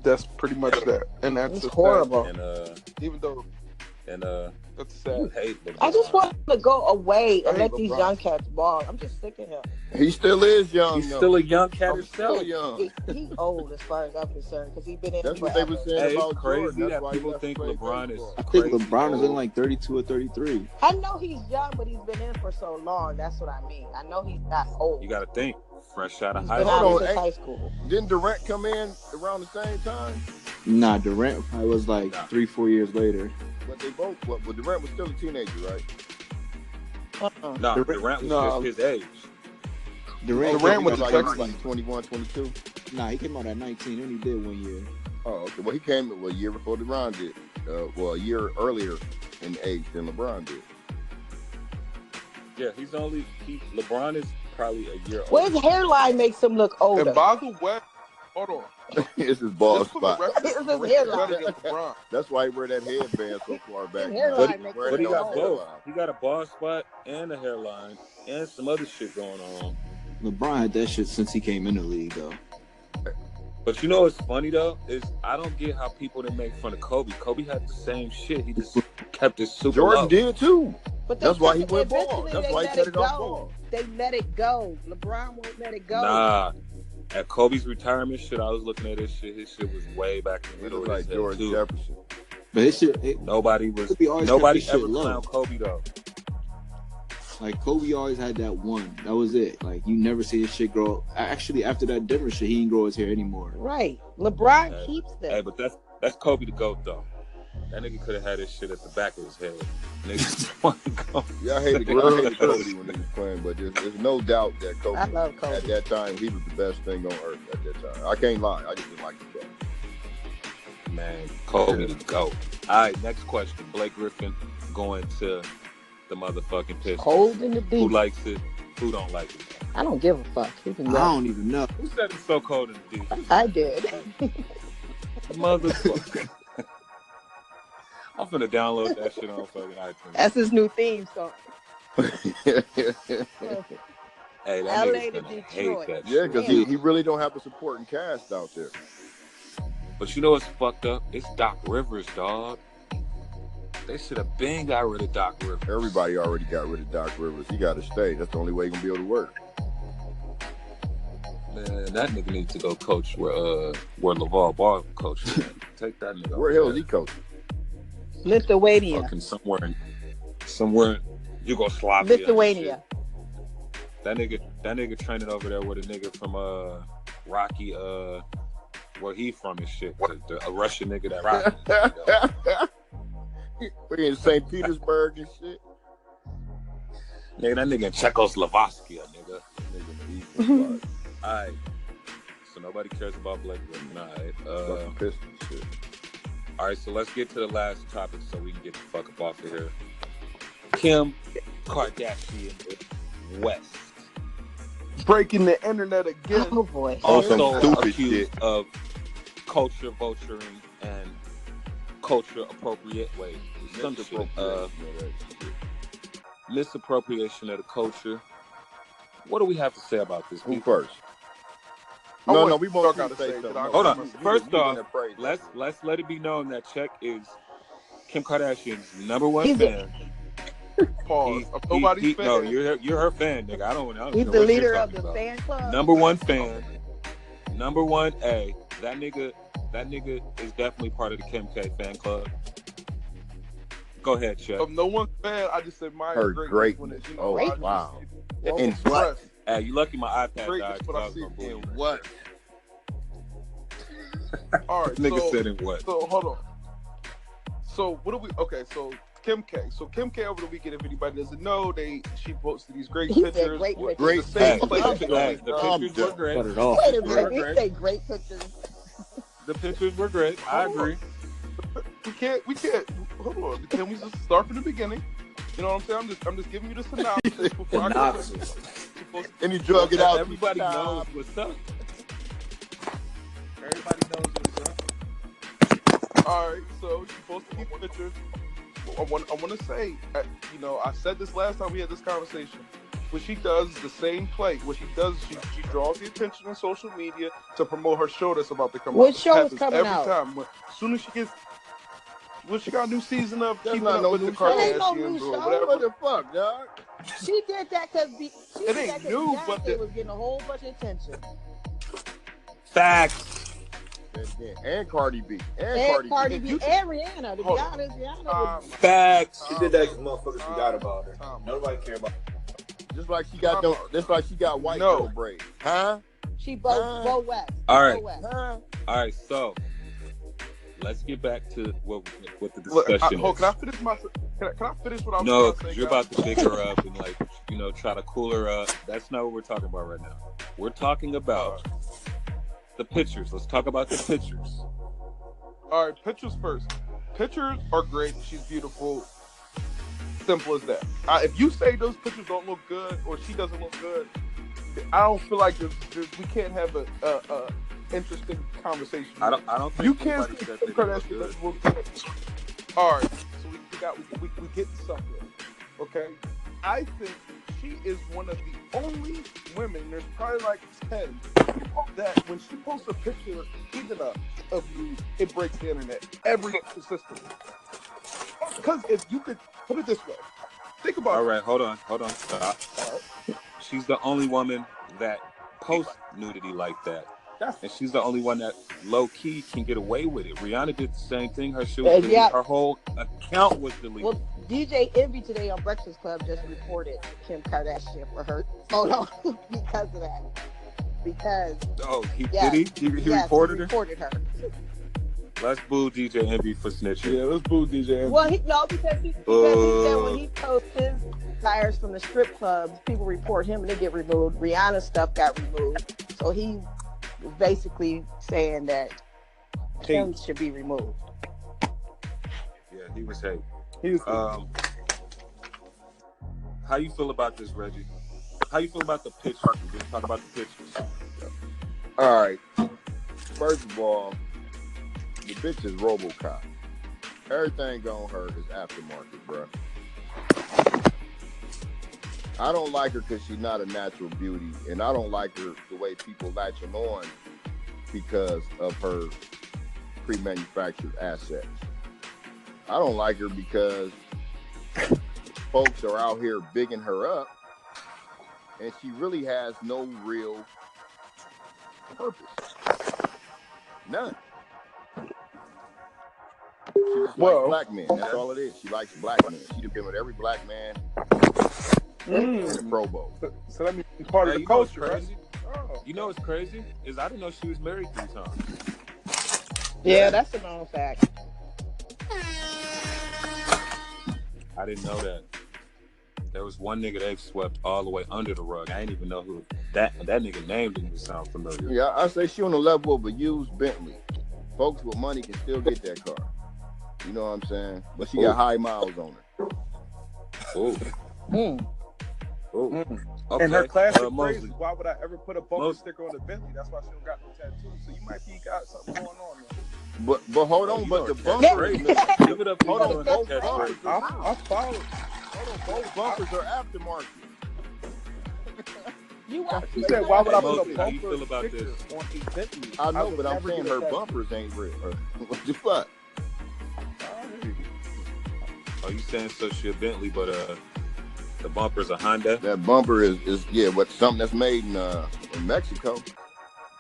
That's pretty much that, and that's It's horrible. And even though that's sad. you hate LeBron. I just want to go away and I let hate these LeBron. young cats ball. I'm just sick of him. He still is young. He's though. still a young cat I'm himself. still young. He old as far as I'm concerned because he's been in. That's it what they forever. were saying Hey, about it's crazy Jordan. That's that why he people left think to play LeBron is. baseball. I think Crazy LeBron is in old. like 32 or 33. I know he's young, but he's been in for so long. That's what I mean. I know he's not old. You got to think, fresh out of He's high been school. out Hold on, since hey. high school. Didn't Durant come in around the same time? Nah, Durant probably was like 3-4 years later. But they both. Well, Durant was still a teenager, right? No, Durant- Durant was no. just his age. Durant Durant came was out a at Texas. 21, 22. Nah, he came out at 19 and he did 1 year. Oh, okay. Well, he came a year before LeBron did. A year earlier in age than LeBron did. Yeah, LeBron is probably a year Well, old. his hairline makes him look older. And by the way, hold on. It's his ball Just for the spot. record, It's his Durant hairline. is better than LeBron. That's why he wear that headband so far back. His now. hairline makes Wear But he him that got old. both. He got a bald spot and a hairline and some other shit going on. LeBron had that shit since he came in the league, though. But you know what's funny though is I don't get how people that make fun of Kobe. Kobe had the same shit. He just kept it super Jordan low. did too. But That's why he went eventually bald. That's they why he let cut it it off go. bald. They let it go. LeBron won't let it go. Nah. At Kobe's retirement shit, I was looking at his shit. His shit was way back in the It middle was of like his George head too. Jefferson. But his shit, Nobody Kobe always nobody kept his ever shit low. clowned Kobe though. like Kobe always had that one. That was it. Like you never see his shit grow. Actually, after that Denver shit, he didn't grow his hair anymore. Right. LeBron Hey, keeps them. Hey, but that's Kobe the GOAT though. That nigga could have had his shit at the back of his head. Nigga, Yeah, I hated Kobe when he was playing, but there's no doubt that Kobe, I love Kobe. at that time, he was the best thing on earth at that time. I can't lie. I just didn't like the guy. Man, Kobe the GOAT. All right, next question. Blake Griffin going to the motherfucking Pistons. Cold in the Who deep. likes it? Who don't like it? I don't give a fuck. He can I go. don't even know. Who said it's so cold in the deep? I did. Motherfucker. I'm finna download that shit on fucking iTunes. That's his new theme song. Hey, that LA nigga's to gonna hate Detroit. that Yeah, shit. because he really don't have a supporting cast out there. But you know what's fucked up? It's Doc Rivers, dog. They should have been got rid of Doc Rivers. Everybody already got rid of Doc Rivers. He got to stay. That's the only way he can be able to work. Man, that nigga needs to go coach where LeVar Ball coaches. Take that nigga. Where the hell is he coaching? Lithuania. Fucking somewhere in Yugoslavia. and Lithuania. shit. That nigga training over there with a nigga from Rocky where he from and shit. A Russian nigga that Rocky. We in St. Petersburg and shit. Nigga, that nigga in Czechoslovakia, nigga. Nigga in the East. Alright. So nobody cares about Blake Griffin. Alright. Fucking Pistons shit. Alright, so let's get to the last topic so we can get the fuck up off of here. Kim Kardashian West. Breaking the internet again. Oh boy. Also stupid accused shit. of culture vulturing and culture appropriate some shit. Misappropriation of the culture. What do we have to say about this? Who people? first? No, we Y'all won't gotta say say, something. but I- Hold on. You- First you off, gonna praise let's that. let it be known that Check is Kim Kardashian's number one He's fan. Pause. I'm nobody's fan. No, you're her fan, nigga. I don't He's know the what leader you're of talking the about. fan club. Number one fan. Number one A. That nigga is definitely part of the Kim K fan club. Go ahead, Check. Of no one's fan, I just admire Her greatness when it's, Oh, I just- wow. it's In what? expressed. Hey, you lucky my iPad Greatness, died. what I see in What? All right, Nigga so, said in what? so hold on. So what do we? Okay, so Kim K. So Kim K over the weekend, if anybody doesn't know, she posted these great He said pictures. great pictures. Great The same pictures. place. The pictures were great. Cut it off. Wait a minute, he said great pictures. The pictures were great. I agree. We can't. Hold on. Can we just start from the beginning? You know what I'm saying? I'm just giving you the synopsis before I go. And you drug it out. Everybody knows what's up. Everybody knows what's up. All right. So she posted these pictures. I want to say, you know, I said this last time we had this conversation. What she does is the same play. What she does is she draws the attention on social media to promote her show that's about to come out. What show is coming every out? Time. As soon as she gets, she got a new season of That's Keeping not Up no with the new show. That ain't no Kardashians new or show. whatever. What the fuck, dog? She did that because It ain't new, but it was getting a whole bunch of attention. Facts. And Cardi B. And Cardi B. B and Rihanna. To be honest, Rihanna was Facts. She did that because motherfuckers forgot about her. Nobody care about her. Just like she got white girl braids. Huh? she Bo West. All right. Bo West. Huh? All right. So let's get back to what the Look, discussion is. can I finish my? Can I finish what I was No, about to because say, you're guys? about to pick her up and try to cool her up. That's not what we're talking about right now. We're talking about the pictures. Let's talk about the pictures. All right, pictures first. Pictures are great. She's beautiful. Simple as that. If you say those pictures don't look good or she doesn't look good, I don't feel like we can't have a interesting conversation. I don't think You can't anybody say said Kim they look Kardashian good. doesn't look good. All right, so we get something. Okay, I think she is one of the only women. There's probably like 10 that when she posts a picture, even of you, it breaks the internet every system. Because if you could put it this way, think about All it. right, hold on. Stop. She's the only woman that posts nudity like that. And she's the only one that low-key can get away with it. Rihanna did the same thing. Her shit was deleted. Yeah. Her whole account was deleted. Well, DJ Envy today on Breakfast Club just reported Kim Kardashian for her photo because of that. Because did he? He reported her? Reported her. Let's boo DJ Envy for snitching. Yeah, let's boo DJ Envy. Well, because he said when he posts his tires from the strip clubs, people report him and they get removed. Rihanna's stuff got removed, so he was basically saying that Kim should be removed. Yeah, he was hate. He was how you feel about this, Reggie? How you feel about the pictures? We just talk about the pictures. All right. First of all, the bitch is RoboCop. Everything on her is aftermarket, bro. I don't like her because she's not a natural beauty, and I don't like her the way people latching on because of her pre-manufactured assets. I don't like her because folks are out here bigging her up, and she really has no real purpose. None. She just likes black men. That's all it is. She likes black men. She's been with every black man in the Pro Bowl. So that means she's part of the culture, right? Crazy? You know what's crazy? Is I didn't know she was married 3 times. Yeah, that's a known fact. I didn't know that. There was one nigga they've swept all the way under the rug. I didn't even know who that nigga name didn't even sound familiar. Yeah, I say she on the level of a used Bentley. Folks with money can still get that car. You know what I'm saying? But she got high miles on her. Oh. Okay. And her classic phrase Mosley. is, why would I ever put a bumper sticker on a Bentley? That's why she don't got no tattoos. So you might be got something going on there. But hold on, but the bumper, Give it up. hold on, both That's bumpers, right. I follow. both bumpers are aftermarket. She said, why would I put Mosley, a how you bumper feel about sticker this? on a Bentley? I know, would but I'm never saying get a her tattoo. bumpers ain't real. What the fuck? Are you saying so she a Bentley, but the bumper's a Honda? That bumper is what something that's made in Mexico.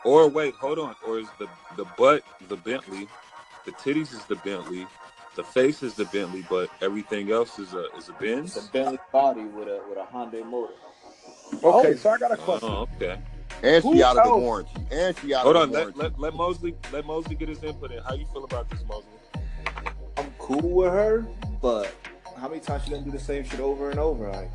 Or wait, hold on. Or is the butt the Bentley, the titties is the Bentley, the face is the Bentley, but everything else is a Benz? It's a Bentley body with a Hyundai motor. Okay, so I got a question. Oh, okay. And Who she out of the else? warranty. And she out Hold of on, the warranty. let Mosley get his input in. How you feel about this, Mosley? I'm cool with her, but how many times she done do the same shit over and over? Like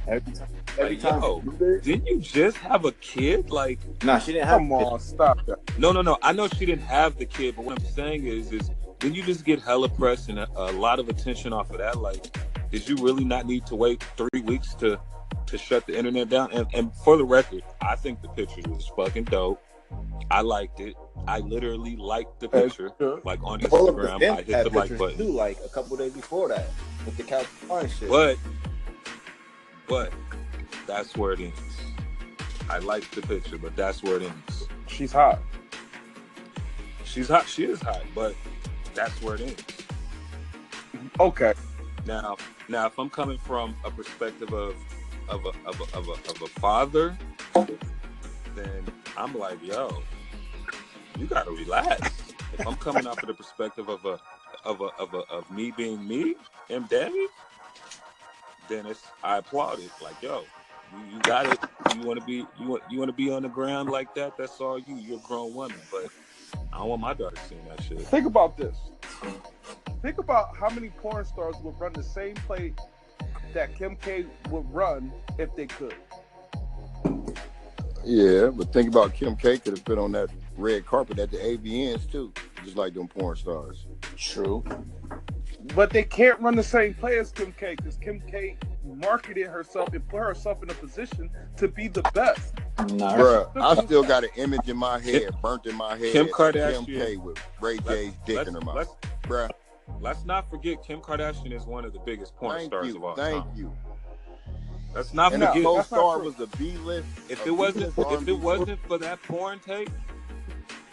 every Like, time. yo, didn't you just have a kid? Like, nah, she didn't have. Come on, stop that. no. I know she didn't have the kid, but what I'm saying is didn't you just get hella press and a lot of attention off of that? Like, did you really not need to wait 3 weeks to shut the internet down? And for the record, I think the picture was fucking dope. I liked it. I literally liked the picture. Like on Instagram, I hit the like button. Too, like a couple days before that with the California shit. But that's where it ends. I like the picture, but that's where it ends. She's hot. She's hot. She is hot, but that's where it ends. Okay. Now, if I'm coming from a perspective of a father, then I'm like, yo, you gotta relax. If I'm coming off of the perspective of me being me, MDAVIS, then I applaud it. Like, yo, you got it. You want to be on the ground like that? That's all you. You're a grown woman, but I don't want my daughter seeing that shit. Think about this. Think about how many porn stars would run the same play that Kim K would run if they could. Yeah, but think about Kim K could have been on that red carpet at the AVNs too, just like them porn stars. True. But they can't run the same play as Kim K because Kim K marketed herself and put herself in a position to be the best. Nah. Bruh, I still got an image in my head, burnt in my head. Kim Kardashian. Kim K with Ray J's dick in her mouth. Bruh. Let's not forget Kim Kardashian is one of the biggest porn stars of all time. Thank you. Let's not And forget. that co-star was a B-list. If it wasn't for that porn tape,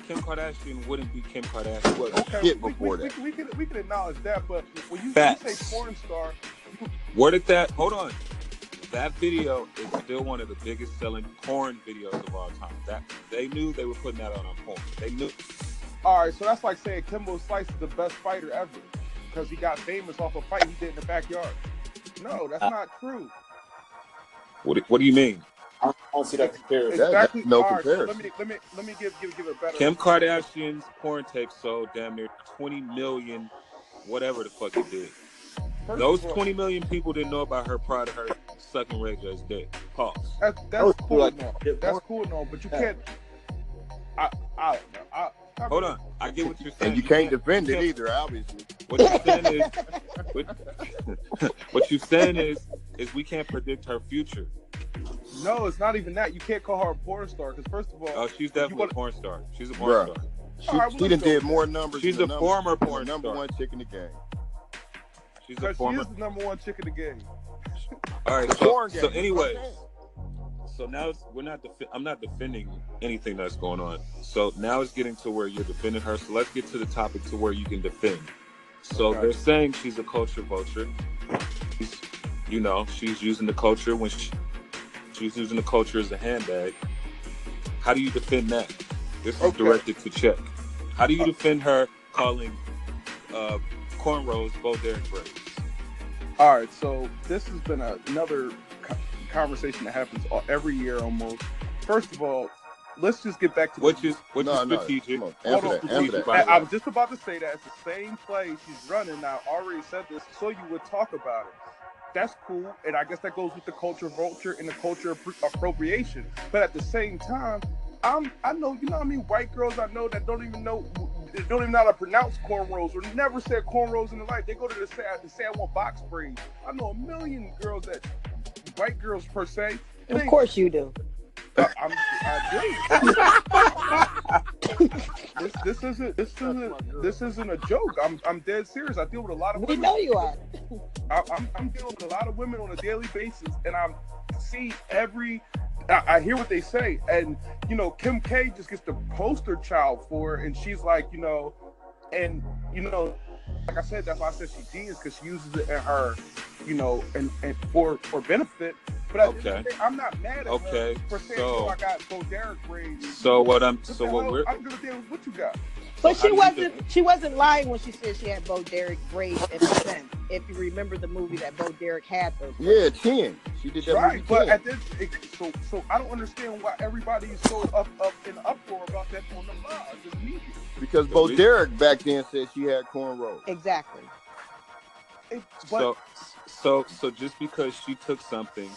Kim Kardashian wouldn't be Kim Kardashian. Okay, Shit before that. We can acknowledge that, but when you Facts. say porn star, Where did that? Hold on. That video is still one of the biggest selling porn videos of all time. That they knew they were putting that on porn. They knew. all right, so that's like saying Kimbo Slice is the best fighter ever because he got famous off a fight he did in the backyard. No, that's not true. What do you mean? I don't see that comparison. Exactly. That's no all right, so comparison. let me give a better. Kim Kardashian's porn tape sold damn near 20 million, whatever the fuck it did. Those 20 million people didn't know about her prior to her sucking Ray J's dick. Pause. That's cool and all. That's cool and all, but you can't. I don't know. Hold on. I get what you're saying. And you can't defend it either, obviously. What you're saying is, what you're saying is we can't predict her future. No, it's not even that. You can't call her a porn star because first of all, Oh, she's definitely a porn star. She's a porn Bruh. star. She, All right, she done did more numbers. She's than a the former number, porn number star. one chick in the game. She's a because she former. is the number one chick in the game. All right. Porn So game. anyways, so now I'm not defending anything that's going on. So now it's getting to where you're defending her. So let's get to the topic to where you can defend. So Okay. they're saying she's a culture vulture. She's using the culture when she's using the culture as a handbag. How do you defend that? This is directed to Check. How do you defend her calling cornrows Bo Derek braids? All right, so this has been another conversation that happens every year almost. First of all, let's just get back to Which is strategic. Come on, Hold on, answer that. By the way. I was just about to say that it's the same play she's running now. I already said this, so you would talk about it. That's cool, and I guess that goes with the culture vulture and the culture appropriation. But at the same time, I know, you know what I mean, white girls I know that don't even know how to pronounce cornrows or never said cornrows in their life. They go to the say I want box braids. I know a million girls that white girls per se. Of course you do. I do. This isn't a joke. I'm dead serious. I deal with a lot of We women. know you are. I'm dealing with a lot of women on a daily basis, and I see I hear what they say, and Kim K just gets the poster child for it, and she's like, like I said, that's why I said she genius because she uses it in her, and for benefit. But at the end of the day, I'm not mad at her for saying, I got Bo Derek braids. So what I'm gonna deal with what you got. But she wasn't lying when she said she had Bo Derek braids in a sense. If you remember the movie that Bo Derek had those. Yeah, 10. She did that Right, movie 10. but at this, so I don't understand why everybody is so up in uproar about that on the live. Just me. Because Bo Derek back then said she had cornrows. Exactly. But So just because she took something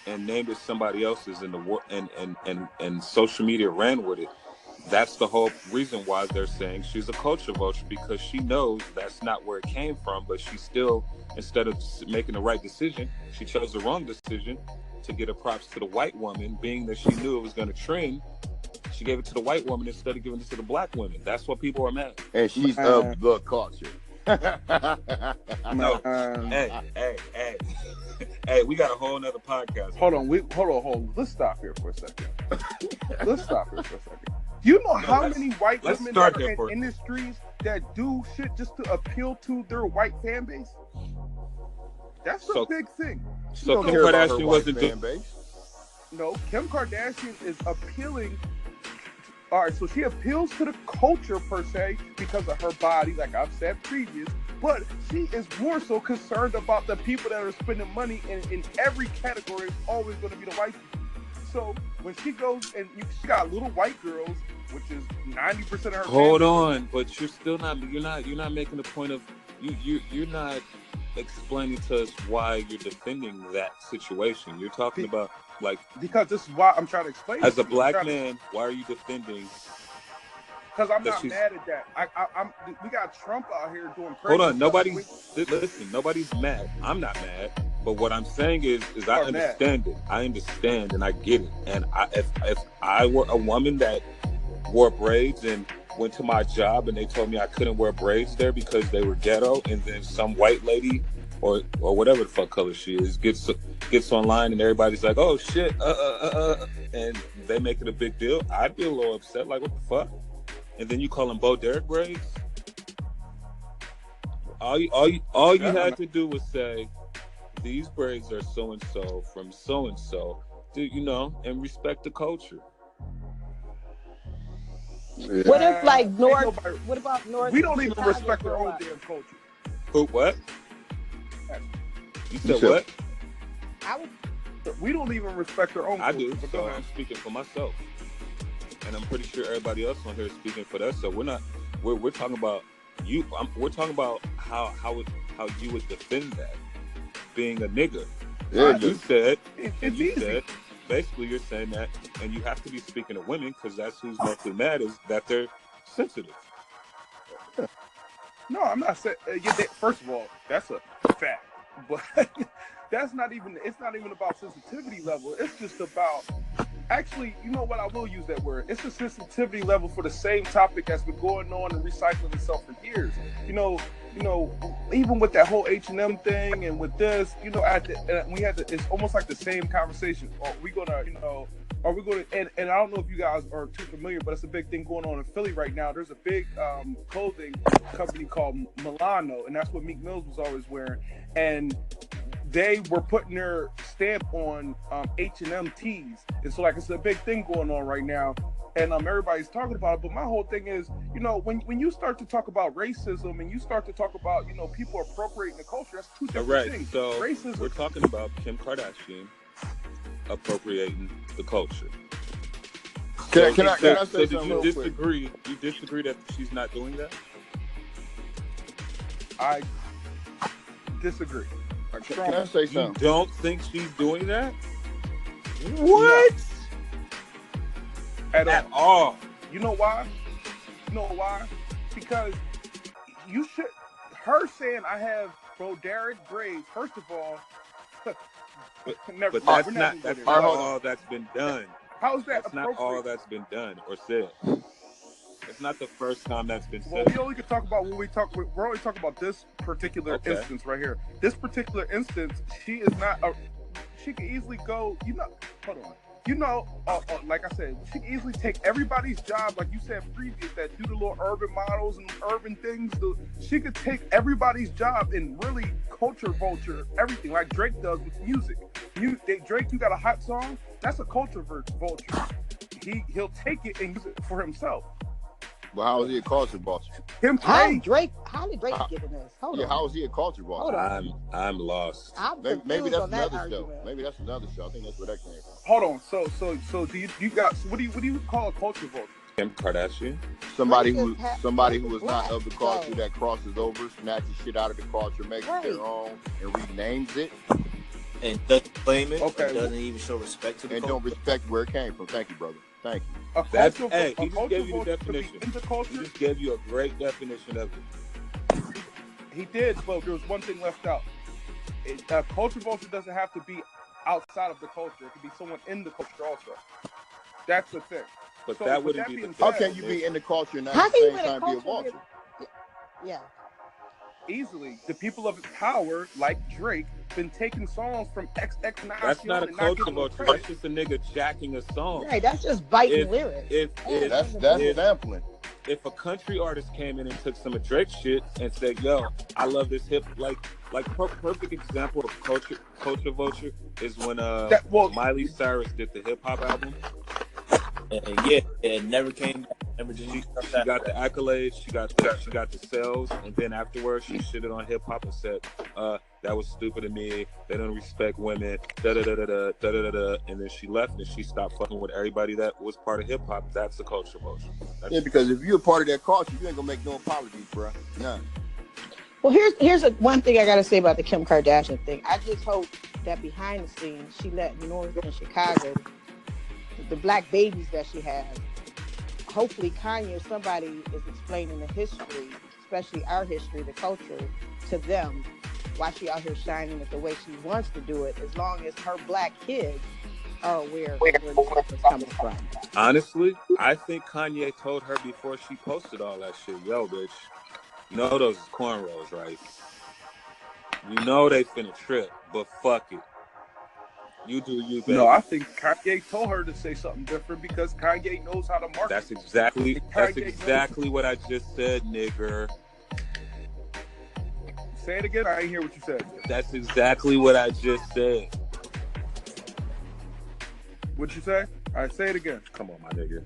and named it somebody else's in the world and social media ran with it, that's the whole reason why they're saying she's a culture vulture, because she knows that's not where it came from, but she still, instead of making the right decision, she chose the wrong decision to get her props to the white woman, being that she knew it was going to trend. She gave it to the white woman instead of giving it to the black women. That's what people are mad. And she's of the culture. No, hey, we got a whole nother podcast. Hold on. Let's stop here for a second. You know how many white women that are in industries that do shit just to appeal to their white fan base? That's a big thing. So Kim Kardashian wasn't fan base. No, Kim Kardashian is appealing. All right, so she appeals to the culture per se because of her body, like I've said previous, but she is more so concerned about the people that are spending money in every category. It's always going to be the white people. So when she goes and she got little white girls, which is 90% of her. Hold on, but you're still not making the point of you're not explaining to us why you're defending that situation. You're talking about. Like, because this is why I'm trying to explain. As a black man, why are you defending? Because I'm not mad at that. We got Trump out here doing crazy. Hold on, nobody's mad. I'm not mad. But what I'm saying is I understand it. I understand and I get it. And if I were a woman that wore braids and went to my job and they told me I couldn't wear braids there because they were ghetto, and then some white lady or whatever the fuck color she is gets online and everybody's like, oh shit, and they make it a big deal, I'd be a little upset, like, what the fuck? And then you call them Bo Derek braids? All you had to do was say, these braids are so and so from so and so, and respect the culture. Yeah. What if like North? What about North? We don't even respect our own damn culture. Who? What? You said what? We don't even respect our own culture. I do. So I'm speaking for myself, and I'm pretty sure everybody else on here is speaking for that. So we're not. We're talking about you. We're talking about how you would defend that being a nigga. Yeah, you said. Basically, you're saying that, and you have to be speaking to women because that's who's mostly mad, is that they're sensitive. No, I'm not saying. First of all, that's a fact, but it's not even about sensitivity level. It's just about, actually, you know what? I will use that word. It's a sensitivity level for the same topic that's been going on and recycling itself for years. Even with that whole H&M thing and with this, it's almost like the same conversation. Are we gonna, and I don't know if you guys are too familiar, but it's a big thing going on in Philly right now. There's a big clothing company called Milano, and that's what Meek Mills was always wearing. And they were putting their stamp on H&M tees. And so, like, it's a big thing going on right now. And everybody's talking about it. But my whole thing is, when you start to talk about racism and you start to talk about, people appropriating the culture, that's two different things. So racism. We're talking about Kim Kardashian appropriating the culture. Can I say did something you disagree? You disagree that she's not doing that? I disagree. Can I say something? You don't think she's doing that? What? No. At all. You know why? Because her saying I have Bo Derek braids, first of all, but that's not all that's been done. How is that That's not all that's been done or said. It's not the first time that's been said. Well, we only can talk about we're only talking about this particular instance right here. This particular instance, she can easily go, hold on. Like I said, she can easily take everybody's job, like you said previous, that do the little urban models and urban things. She could take everybody's job and really culture vulture everything, like Drake does with music. Drake, you got a hot song? That's a culture vulture. He'll take it and use it for himself. Well, how is he a culture vulture? How did Drake get in this? Hold on. How is he a culture vulture? I'm lost. Maybe that's another show. Maybe that's another show. I think that's where that came from. Hold on. So do you got? What do you call a culture vulture? Kim Kardashian. Somebody Drake who is ha- somebody Drake who is is not black, of the culture so that crosses over, snatches shit out of the culture, makes it their right. own, and renames it, And doesn't claim it, or Okay, doesn't even show respect to the and culture. don't respect where it came from. Thank you, brother. Thank you. a That's culture, hey. a He just culture gave you the vulture could be definition. in the He culture. just gave you a great definition of it. He did, but there was one thing left out. A culture vulture doesn't have to be outside of the culture. It could be someone in the culture also. That's the thing. But So that with wouldn't that be the being How said, can you be in the culture and not How at the can you same be in a time be a culture? vulture? Yeah. easily the people of power like Drake been taking songs from XXXTentacion That's not a and not culture giving them vulture. credit. That's just a nigga jacking a song. Right. That's just biting If lyrics. if if That's if, sampling. if a country artist came in and took some of Drake's shit and said, "Yo, I love this hip," like perfect example of culture vulture is when Miley Cyrus did the hip hop album. And yeah, it never came back. Never did She stuff got the after that. accolades, she got the sales, and then afterwards she shitted on hip hop and said, that was stupid of me. They don't respect women. Da da da da da da da da. And then she left and she stopped fucking with everybody that was part of hip hop. That's a culture vulture. Yeah, because if you're a part of that culture, you ain't gonna make no apologies, bro. None. Well, here's one thing I gotta say about the Kim Kardashian thing. I just hope that behind the scenes she let North and Chicago, the black babies that she has, hopefully Kanye or somebody is explaining the history, especially our history, the culture, to them, why she out here shining it the way she wants to do it, as long as her black kids are aware of where the stuff is coming from. Honestly, I think Kanye told her before she posted all that shit, "Yo, bitch, you know those is cornrows, right? You know they finna trip, but fuck it. You do you, baby." No, I think Kanye told her to say something different because Kanye knows how to market. That's exactly what I just said, nigger. Say it again. I didn't hear what you said. That's exactly what I just said. What'd you say? All right, say it again. Come on, my nigga.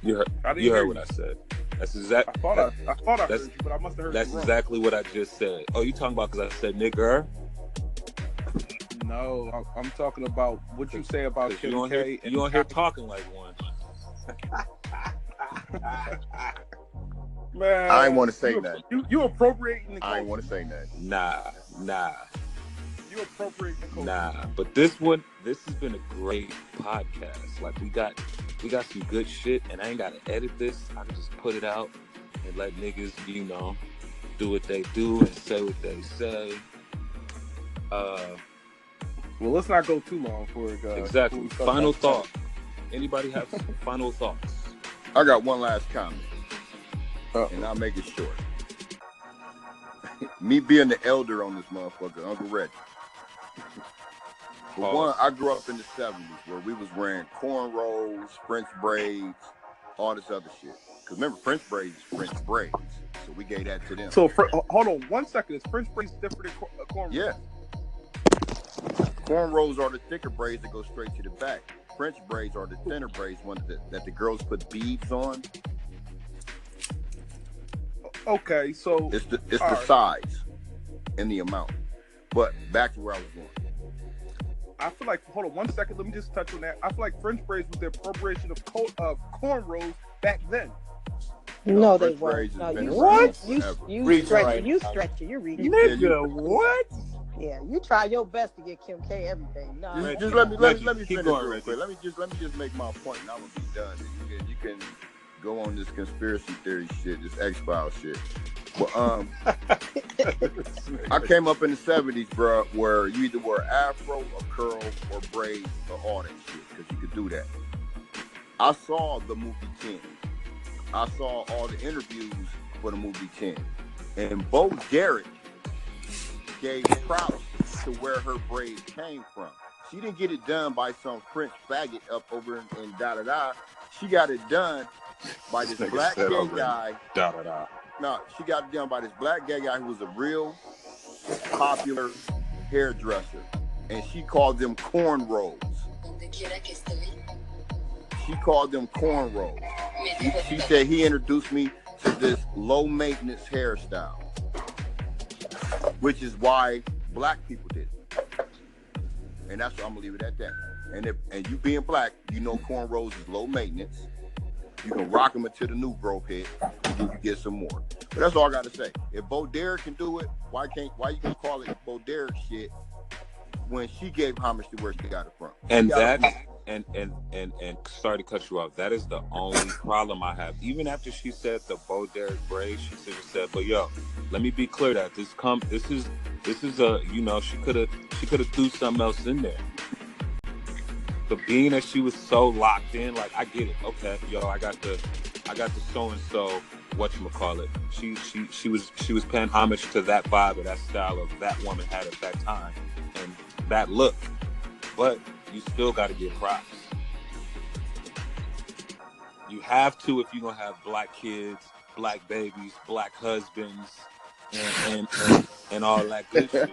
You heard hear what I said. That's exactly. I thought I heard you, but I must have heard That's you wrong. exactly what I just said. Oh, you talking about because I said nigger? No, I'm talking about what you say about Kim K. You on here talking like one. Man, I ain't want to say that. You appropriating the culture. I ain't want to say that. Nah. You appropriating the culture. Nah, but this has been a great podcast. Like we got some good shit, and I ain't gotta edit this. I can just put it out and let niggas, do what they do and say what they say. Well, let's not go too long for it. Exactly. Final thought. Anybody have some final thoughts? I got one last comment, and I'll make it short. Me being the elder on this motherfucker, Uncle Reggie. For one, I grew up in the 70s where we was wearing cornrows, French braids, all this other shit. Because remember, French braids is French braids. So we gave that to them. So, hold on 1 second. Is French braids different than cornrows? Yeah. Cornrows are the thicker braids that go straight to the back. French braids are the thinner braids, ones that the girls put beads on. Okay, so it's the size and the amount. But back to where I was going. I feel like, hold on 1 second, let me just touch on that. I feel like French braids was the appropriation of cornrows back then. No, they weren't. No, you stretch it. You read it. Nigga, what? Yeah, you try your best to get Kim K everything. No, just let me finish going, real quick. Let me just make my point, and I'm gonna be done. You can go on this conspiracy theory shit, this X-Files shit. But I came up in the 70s, bro, where you either wore afro or curl or braids or all that shit, because you could do that. I saw the movie 10. I saw all the interviews for the movie 10. And Bo Garrett gave props to where her braids came from. She didn't get it done by some French faggot up over in da-da-da. She got it done by this black gay guy. Da-da-da. No, she got it done by this black gay guy who was a real popular hairdresser. And she called them cornrows. She called them cornrows. She said he introduced me to this low-maintenance hairstyle, which is why black people did it. And that's what I'm gonna leave it at that. And you being black, you know cornrows is low maintenance. You can rock them until the new growth hit, and then you get some more. But that's all I got to say. If Bo Derek can do it, why you gonna call it Bo Derek shit when she gave homage to where she got it from? And that, and sorry to cut you off. That is the only problem I have. Even after she said the Bo Derek braids, she said, "But yo, let me be clear that this is a, you know, she could have threw something else in there." But being that she was so locked in, like, I get it. Okay, yo, I got the so and so, whatchamacallit. She was paying homage to that vibe or that style of that woman had at that time and that look. But you still got to give props. You have to if you're gonna have black kids, black babies, black husbands, and all that good shit.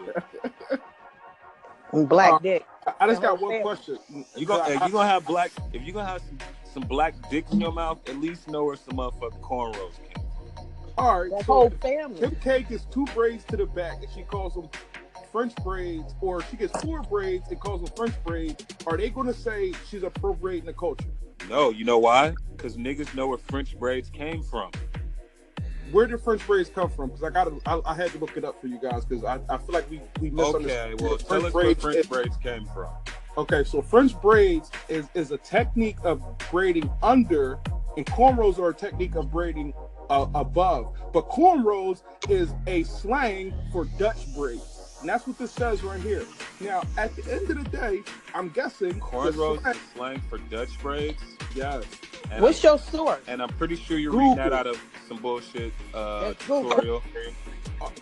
Black dick. I just got one question. You gonna have black, if you're gonna have some black dick in your mouth, at least know where some motherfucking cornrows came from. All right, The so whole family. Kim K gets 2 braids to the back and she calls them French braids, or she gets 4 braids and calls them French braids. Are they going to say she's appropriating the culture? No, you know why? Because niggas know where French braids came from. Where did French braids come from? Because I had to look it up for you guys because I feel like we misunderstood. Okay, well, tell us where French braids came from. Okay, so French braids is a technique of braiding under, and cornrows are a technique of braiding above. But cornrows is a slang for Dutch braids. And that's what this says right here. Now, at the end of the day, I'm guessing cornrows is slang for Dutch braids. Yes. And What's your source? And I'm pretty sure you're Google. reading that out of some bullshit tutorial.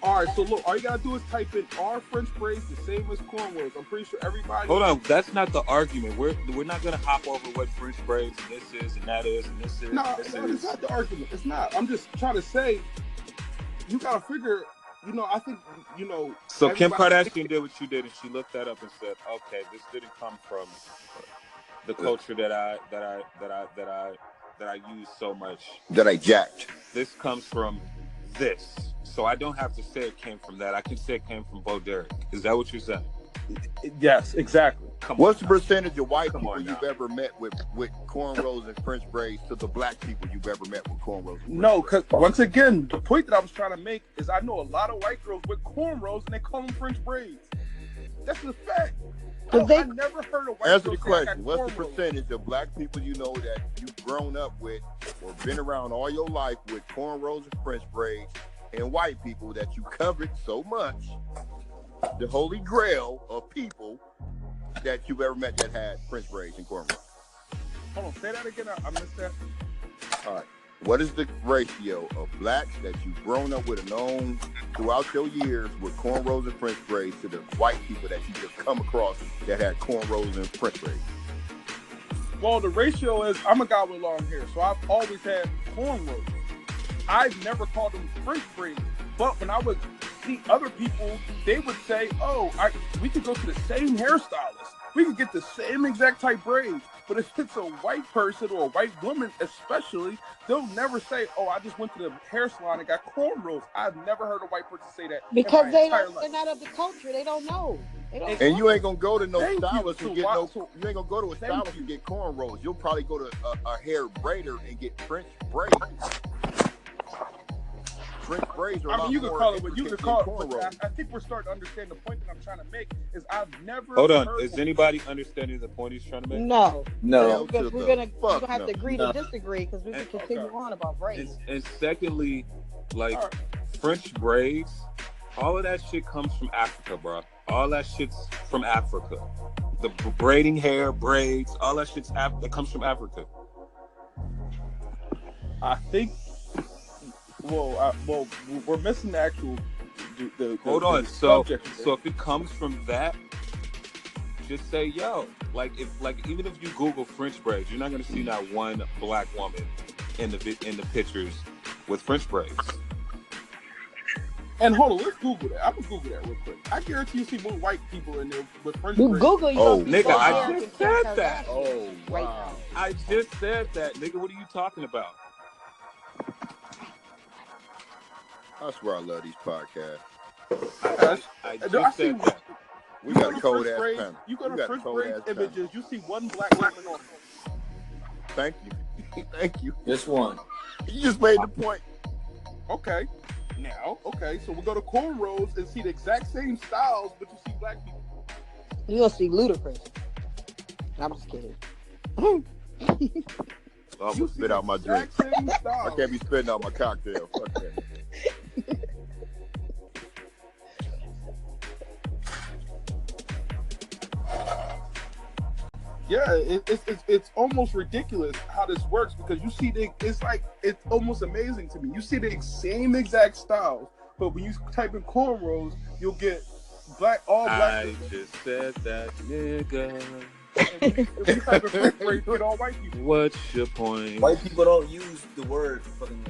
All right, so look, all you gotta do is type in "Are French braids the same as cornrows?" I'm pretty sure everybody. Hold on, that's not the argument. We're not gonna hop over what French braids and this is and that is and this is. No, this it's not the argument. It's not. I'm just trying to say, you gotta figure. You know, I think So Kim Kardashian did what you did, and she looked that up and said, "Okay, this didn't come from the culture that I use so much. That I jacked. This comes from this." So I don't have to say it came from that. I can say it came from Bo Derek. Is that what you're saying? Yes, exactly. What's the percentage of white people on you've now. ever met with cornrows and French braids to the black people you've ever met with cornrows? No, because once again, the point that I was trying to make is I know a lot of white girls with cornrows and they call them French braids. That's a fact. I never heard of white Answer the girls say I got question. What's the cornrows. percentage of black people you know that you've grown up with or been around all your life with cornrows and French braids, and white people that you covered so much, the holy grail of people that you've ever met that had French braids and cornrows? Hold on, say that again. I missed that. All right. What is the ratio of blacks that you've grown up with and known throughout your years with cornrows and French braids to the white people that you just come across that had cornrows and French braids? Well, the ratio is I'm a guy with long hair, so I've always had cornrows. I've never called them French braids, but when I would see other people, they would say, "Oh, we could go to the same hairstylist. We could get the same exact type braids." But if it's a white person or a white woman, especially, they'll never say, "Oh, I just went to the hair salon and got cornrows." I've never heard a white person say that Because they're life. not of the culture. They don't know. And you ain't gonna go to no stylist you. and get So you ain't gonna go to a stylist and get cornrows. You'll probably go to a hair braider and get French braids. French braids are you can call it what you can call it. Cornrows. But I think we're starting to understand the point that I'm trying to make is I've never Hold on. heard Is anybody understanding the point he's trying to make? No. No. Because we're gonna have to agree to disagree because we can continue on about braids. And secondly, like French braids, all of that shit comes from Africa, bro. All that shit's from Africa. The braiding hair, braids, all that shit's that comes from Africa. I think. Well, we're missing the actual. Hold on. So if it comes from that, just say yo. Even if you Google French braids, you're not gonna see not one black woman in the pictures with French braids. And hold on, let's Google that. I'm gonna Google that real quick. I guarantee you see more white people in there with French braids. Google, you Oh, nigga, wow. I just said that. Oh, wow. I just said that, nigga. What are you talking about? I swear I love these podcasts. I just said that. We got a cold ass panel. You go We to got a French cold braid ass images, you see one black woman on. Thank you. Thank you. Just one. You just made the point. Okay. So we'll go to cornrows and see the exact same styles, but you see black people. You gonna see Ludacris. I'm just kidding. I'm gonna spit out my drink. Exact same I styles. can't be spitting out my cocktail. Fuck that. Yeah, it's almost ridiculous how this works because you see it's almost amazing to me. You see the same exact styles, but when you type in cornrows, you'll get all black. I just said that, nigga. If you type in French braids, you get all white people. What's your point? White people don't use the word fucking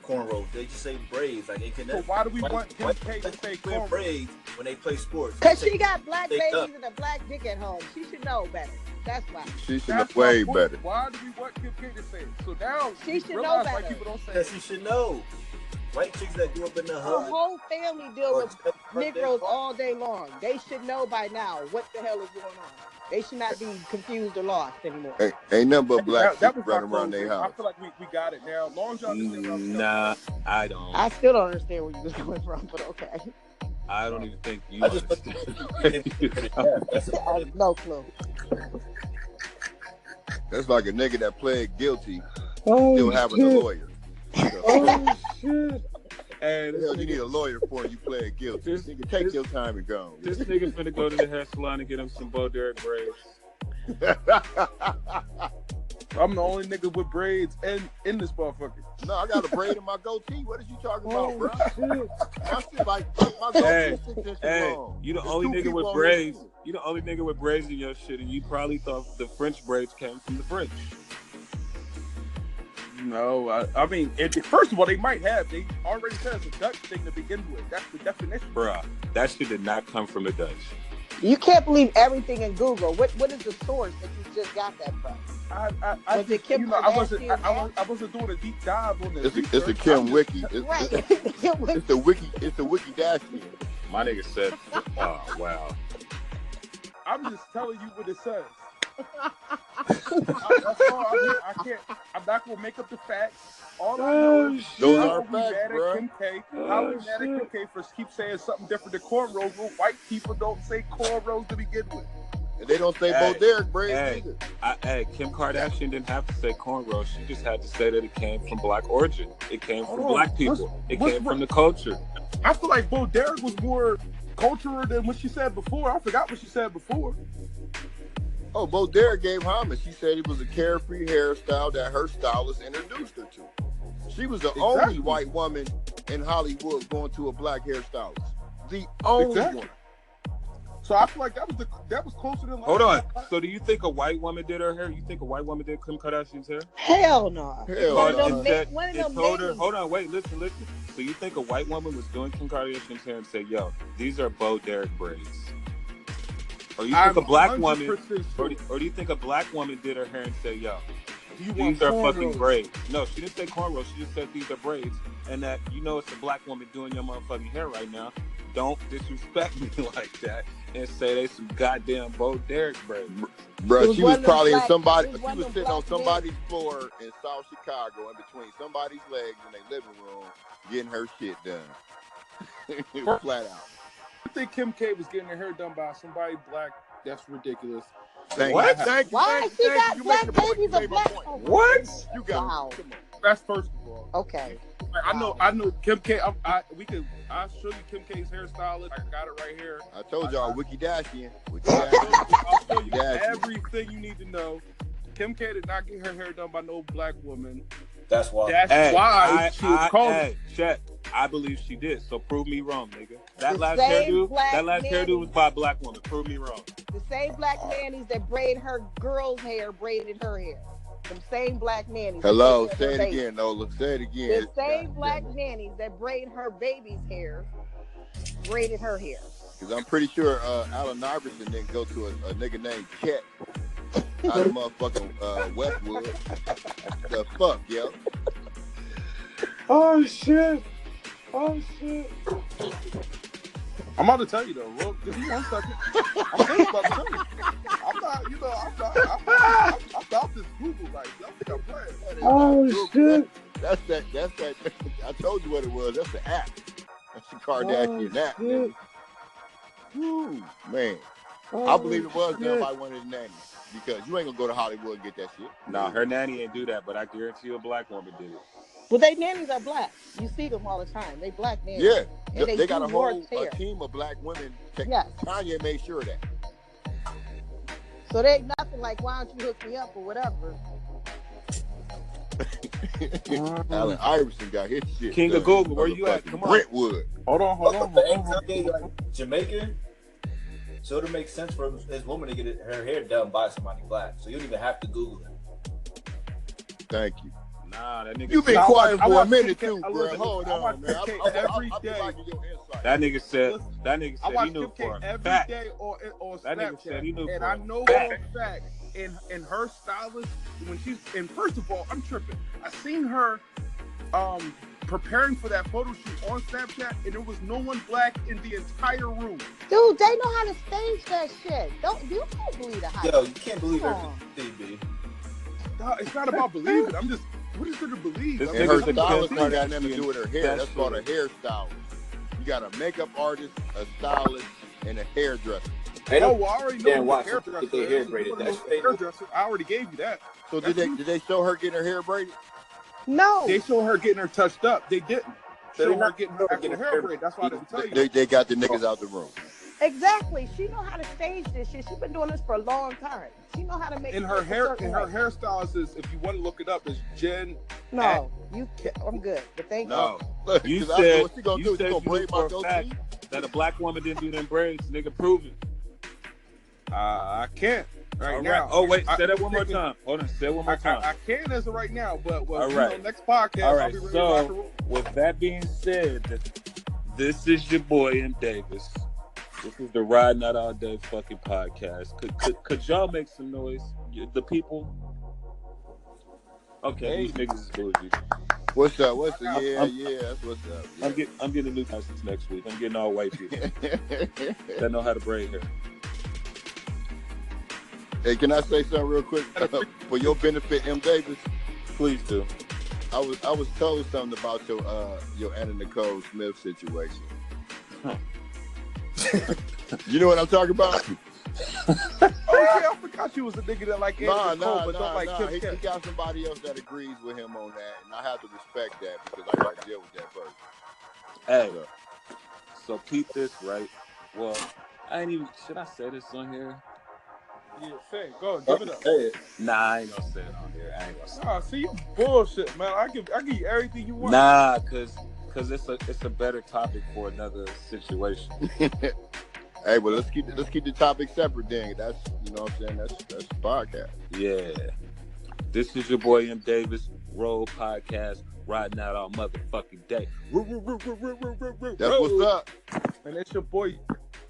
cornrows. They just say braids. Like they can. So why do we want Kim K to say wear cornrows? braids when they play sports? Cause she got black they babies up. and a black dick at home. She should know better. That's why. She should That's know way my point. better. Why do we want Kim K to say it? So now She should know realize better. white people don't say Because it. she should know. White chicks that grew up in the Her hood. whole family deal or with just birthday Negroes party. all day long. They should know by now what the hell is going on. They should not be confused or lost anymore. Ain't nothing but black That chicks was my running around their closing. I house. feel like we got it now. As long as y'all understand what I'm saying. Nah, I don't. I still don't understand where you was coming from, but okay. I don't even think you I just understand. I have no clue. That's like a nigga that pled guilty, Oh, still having a lawyer. Oh, shit. Hey, What the hell you need a lawyer for? You pled guilty. Nigga, take your time and go. This nigga finna go to the hair salon and get him some Bo Derek braids. I'm the only nigga with braids in this motherfucker. No, I got a braid in my goatee. What is you talking about, bro? shit. My shit like my goatee Hey, is 6 inches Hey, long. you the There's only two nigga people with on braids. here. You the only nigga with braids in your shit, and you probably thought the French braids came from the French. No, I mean, first of all, they might have. They already said it's a Dutch thing to begin with. That's the definition. Bruh, that shit did not come from the Dutch. You can't believe everything in Google. What is the source that you just got that from? I Was it Kim you know, I wasn't Kardashian? doing a deep dive on this. It's a Kim Wiki. Right. It's the Wiki. It's the Wiki Dashian. My nigga said, oh, wow. I'm just telling you what it says. That's all. I can't. I'm not gonna make up the facts. All I know is Those how are we facts, mad bro. at Kim K. How we mad at Kim K for keep saying something different than cornrows. When white people don't say cornrows to begin with. And they don't say Hey, Bo Derek braids Hey, either. Kim Kardashian didn't have to say cornrows. She just had to say that it came from black origin. It came from Hold on. black people. It what's- came from the culture. I feel like Bo Derek was more cultural than what she said before. I forgot what she said before. Oh, Bo Derek gave homage. She said it was a carefree hairstyle that her stylist introduced her to. She was the only Exactly. white woman in Hollywood going to a black hairstylist. The only Exactly. one. So I feel like that was closer than. Hold on. So do you think a white woman did her hair? You think a white woman did Kim Kardashian's hair? Hell no. Hell One of no. them, one of It them told her, names. hold on, wait, listen. So you think a white woman was doing Kim Kardashian's hair and say, yo, these are Bo Derek braids? Or you think I'm a black woman, 100% sure. or do you think a black woman did her hair and say, yo, Do you want these are fucking cornrows? braids? No, she didn't say cornrows. She just said these are braids. And that, you know, it's a black woman doing your motherfucking hair right now. Don't disrespect me like that and say they some goddamn Bo Derek braids. It Bruh, was she one was of them probably in black- somebody. it was She one was of them sitting on black somebody's floor in South Chicago, in between somebody's legs in their living room, getting her shit done. Flat out. I think Kim K was getting her hair done by somebody black. That's ridiculous. Thank What? you. Thank you. Why Thank she you. got You black making a point. babies You of made my black? point. Oh, What? You got Wow. it. Come on. That's first of all. Okay. Like, I know Kim K. I'll show you Kim K's hairstylist. I got it right here. I told y'all, Wiki Dashian. Wiki I'll Dashian. show you Yes. everything you need to know. Kim K did not get her hair done by no black woman. That's why. That's why she was called. Hey, check. I believe she did. So prove me wrong, nigga. That The last same hairdo, black hairdo was by a black woman. Prove me wrong. The same black nannies that braid her girl's hair braided her hair. The same black nannies. that Hello, braided say her it baby. again, Nola. Say it again. The same God black damn it. nannies that braid her baby's hair braided her hair. Because I'm pretty sure Allen Iverson didn't go to a nigga named Chet out of motherfucking Westwood. The fuck, yo? Oh shit. Oh shit. I'm about to tell you though. Well, give me 1 second. I'm just about to tell you. I'm not. I'm about this Google like y'all think I'm playing. Oh Google shit! That's that. I told you what it was. That's the app. That's the Kardashian app, shit. nigga. Woo, man. I believe it was done by one of the nannies because you ain't gonna go to Hollywood and get that shit. Nah, her nanny ain't do that, but I guarantee you a black woman did it. But they nannies are black. You see them all the time. They black nannies. Yeah, And they got a whole hair. team of black women. Yes. Kanye made sure of that. So they ain't nothing like, why don't you hook me up or whatever. Allen Iverson got his shit. King of Google, where you at? Come on. Brentwood. Hold on. Like Jamaican. So it'll make sense for his woman to get her hair done by somebody black. So you don't even have to Google it. Thank you. Nah, that nigga. You been quiet for a minute too, I bro. listen, Hold on, man. every I'll be day. liking your insight. That nigga said. That nigga I said watch he knew Kim for K a every fact. day on That nigga said he Snapchat, knew and for I a know fact. for a fact. In her stylist, when she's and first of all, I'm tripping. I seen her preparing for that photo shoot on Snapchat, and there was no one black in the entire room. Dude, they know how to stage that shit. You can't believe the hype. Yo, you can't believe Come everything, DB. No, it's not about believing. I'm just, what is there to believe? This I And mean, her nigga's stylist a ain't got nothing to do with her hair. That's called a special. hairstylist. You got a makeup artist, a stylist, and a hairdresser. They well, don't I already know damn who watch the them hairdresser get their is. hair If you braided. wanna That's know who the fake. hairdresser, I already gave you that. So did they show her getting her hair braided? No. They show her getting her touched up. They didn't So show they her not getting her showing her actual getting her hair hair braid. That's why I didn't tell you. They got the niggas out the room. Exactly. She know how to stage this shit. She's been doing this for a long time. She know how to make And her it a hair, certain and her way. hairstylist is, if you want to look it up, is Jen. No, I'm good. But thank No, Look, you 'cause I know said what she gonna you do. She said gonna you knew braid my for a goatee. fact that a black woman didn't do them braids. Nigga, prove it. I can't right All now. right. Oh wait, I- say that one more time. Hold on, say it one more time. I can as of right now, but All you right. know, next podcast, All I'll right. be ready to rock and So roll. with that being said, this is your boy MDAVIS. This is the Ride Not All Day fucking podcast. Could y'all make some noise? The people. Okay, these niggas is bougie. What's up? What's up? I'm- Yeah, that's what's up. Yeah. I'm getting a new house next week. I'm getting all white people that know how to braid hair. Hey, can I say something real quick for your benefit, M. Davis? Please do. I was told something about your Anna Nicole Smith situation. You know what I'm talking about? Oh yeah, I forgot you was a nigga that like Anna Nicole, but don't like Kim He K. got somebody else that agrees with him on that, and I have to respect that because I got to deal with that person. Hey, so keep this right. Well, I ain't even. Should I say this on here? Yeah, say it. Go, give it up. Nah, I ain't gonna say it on here. I ain't gonna say it. Nah, see you bullshit, man. I give you everything you want. Nah, cause it's a better topic for another situation. Hey, well, let's keep the topic separate then. That's, you know what I'm saying. That's the podcast. Yeah. This is your boy MDAVIS, Roll Podcast, riding out all motherfucking day. That's what's up. And it's your boy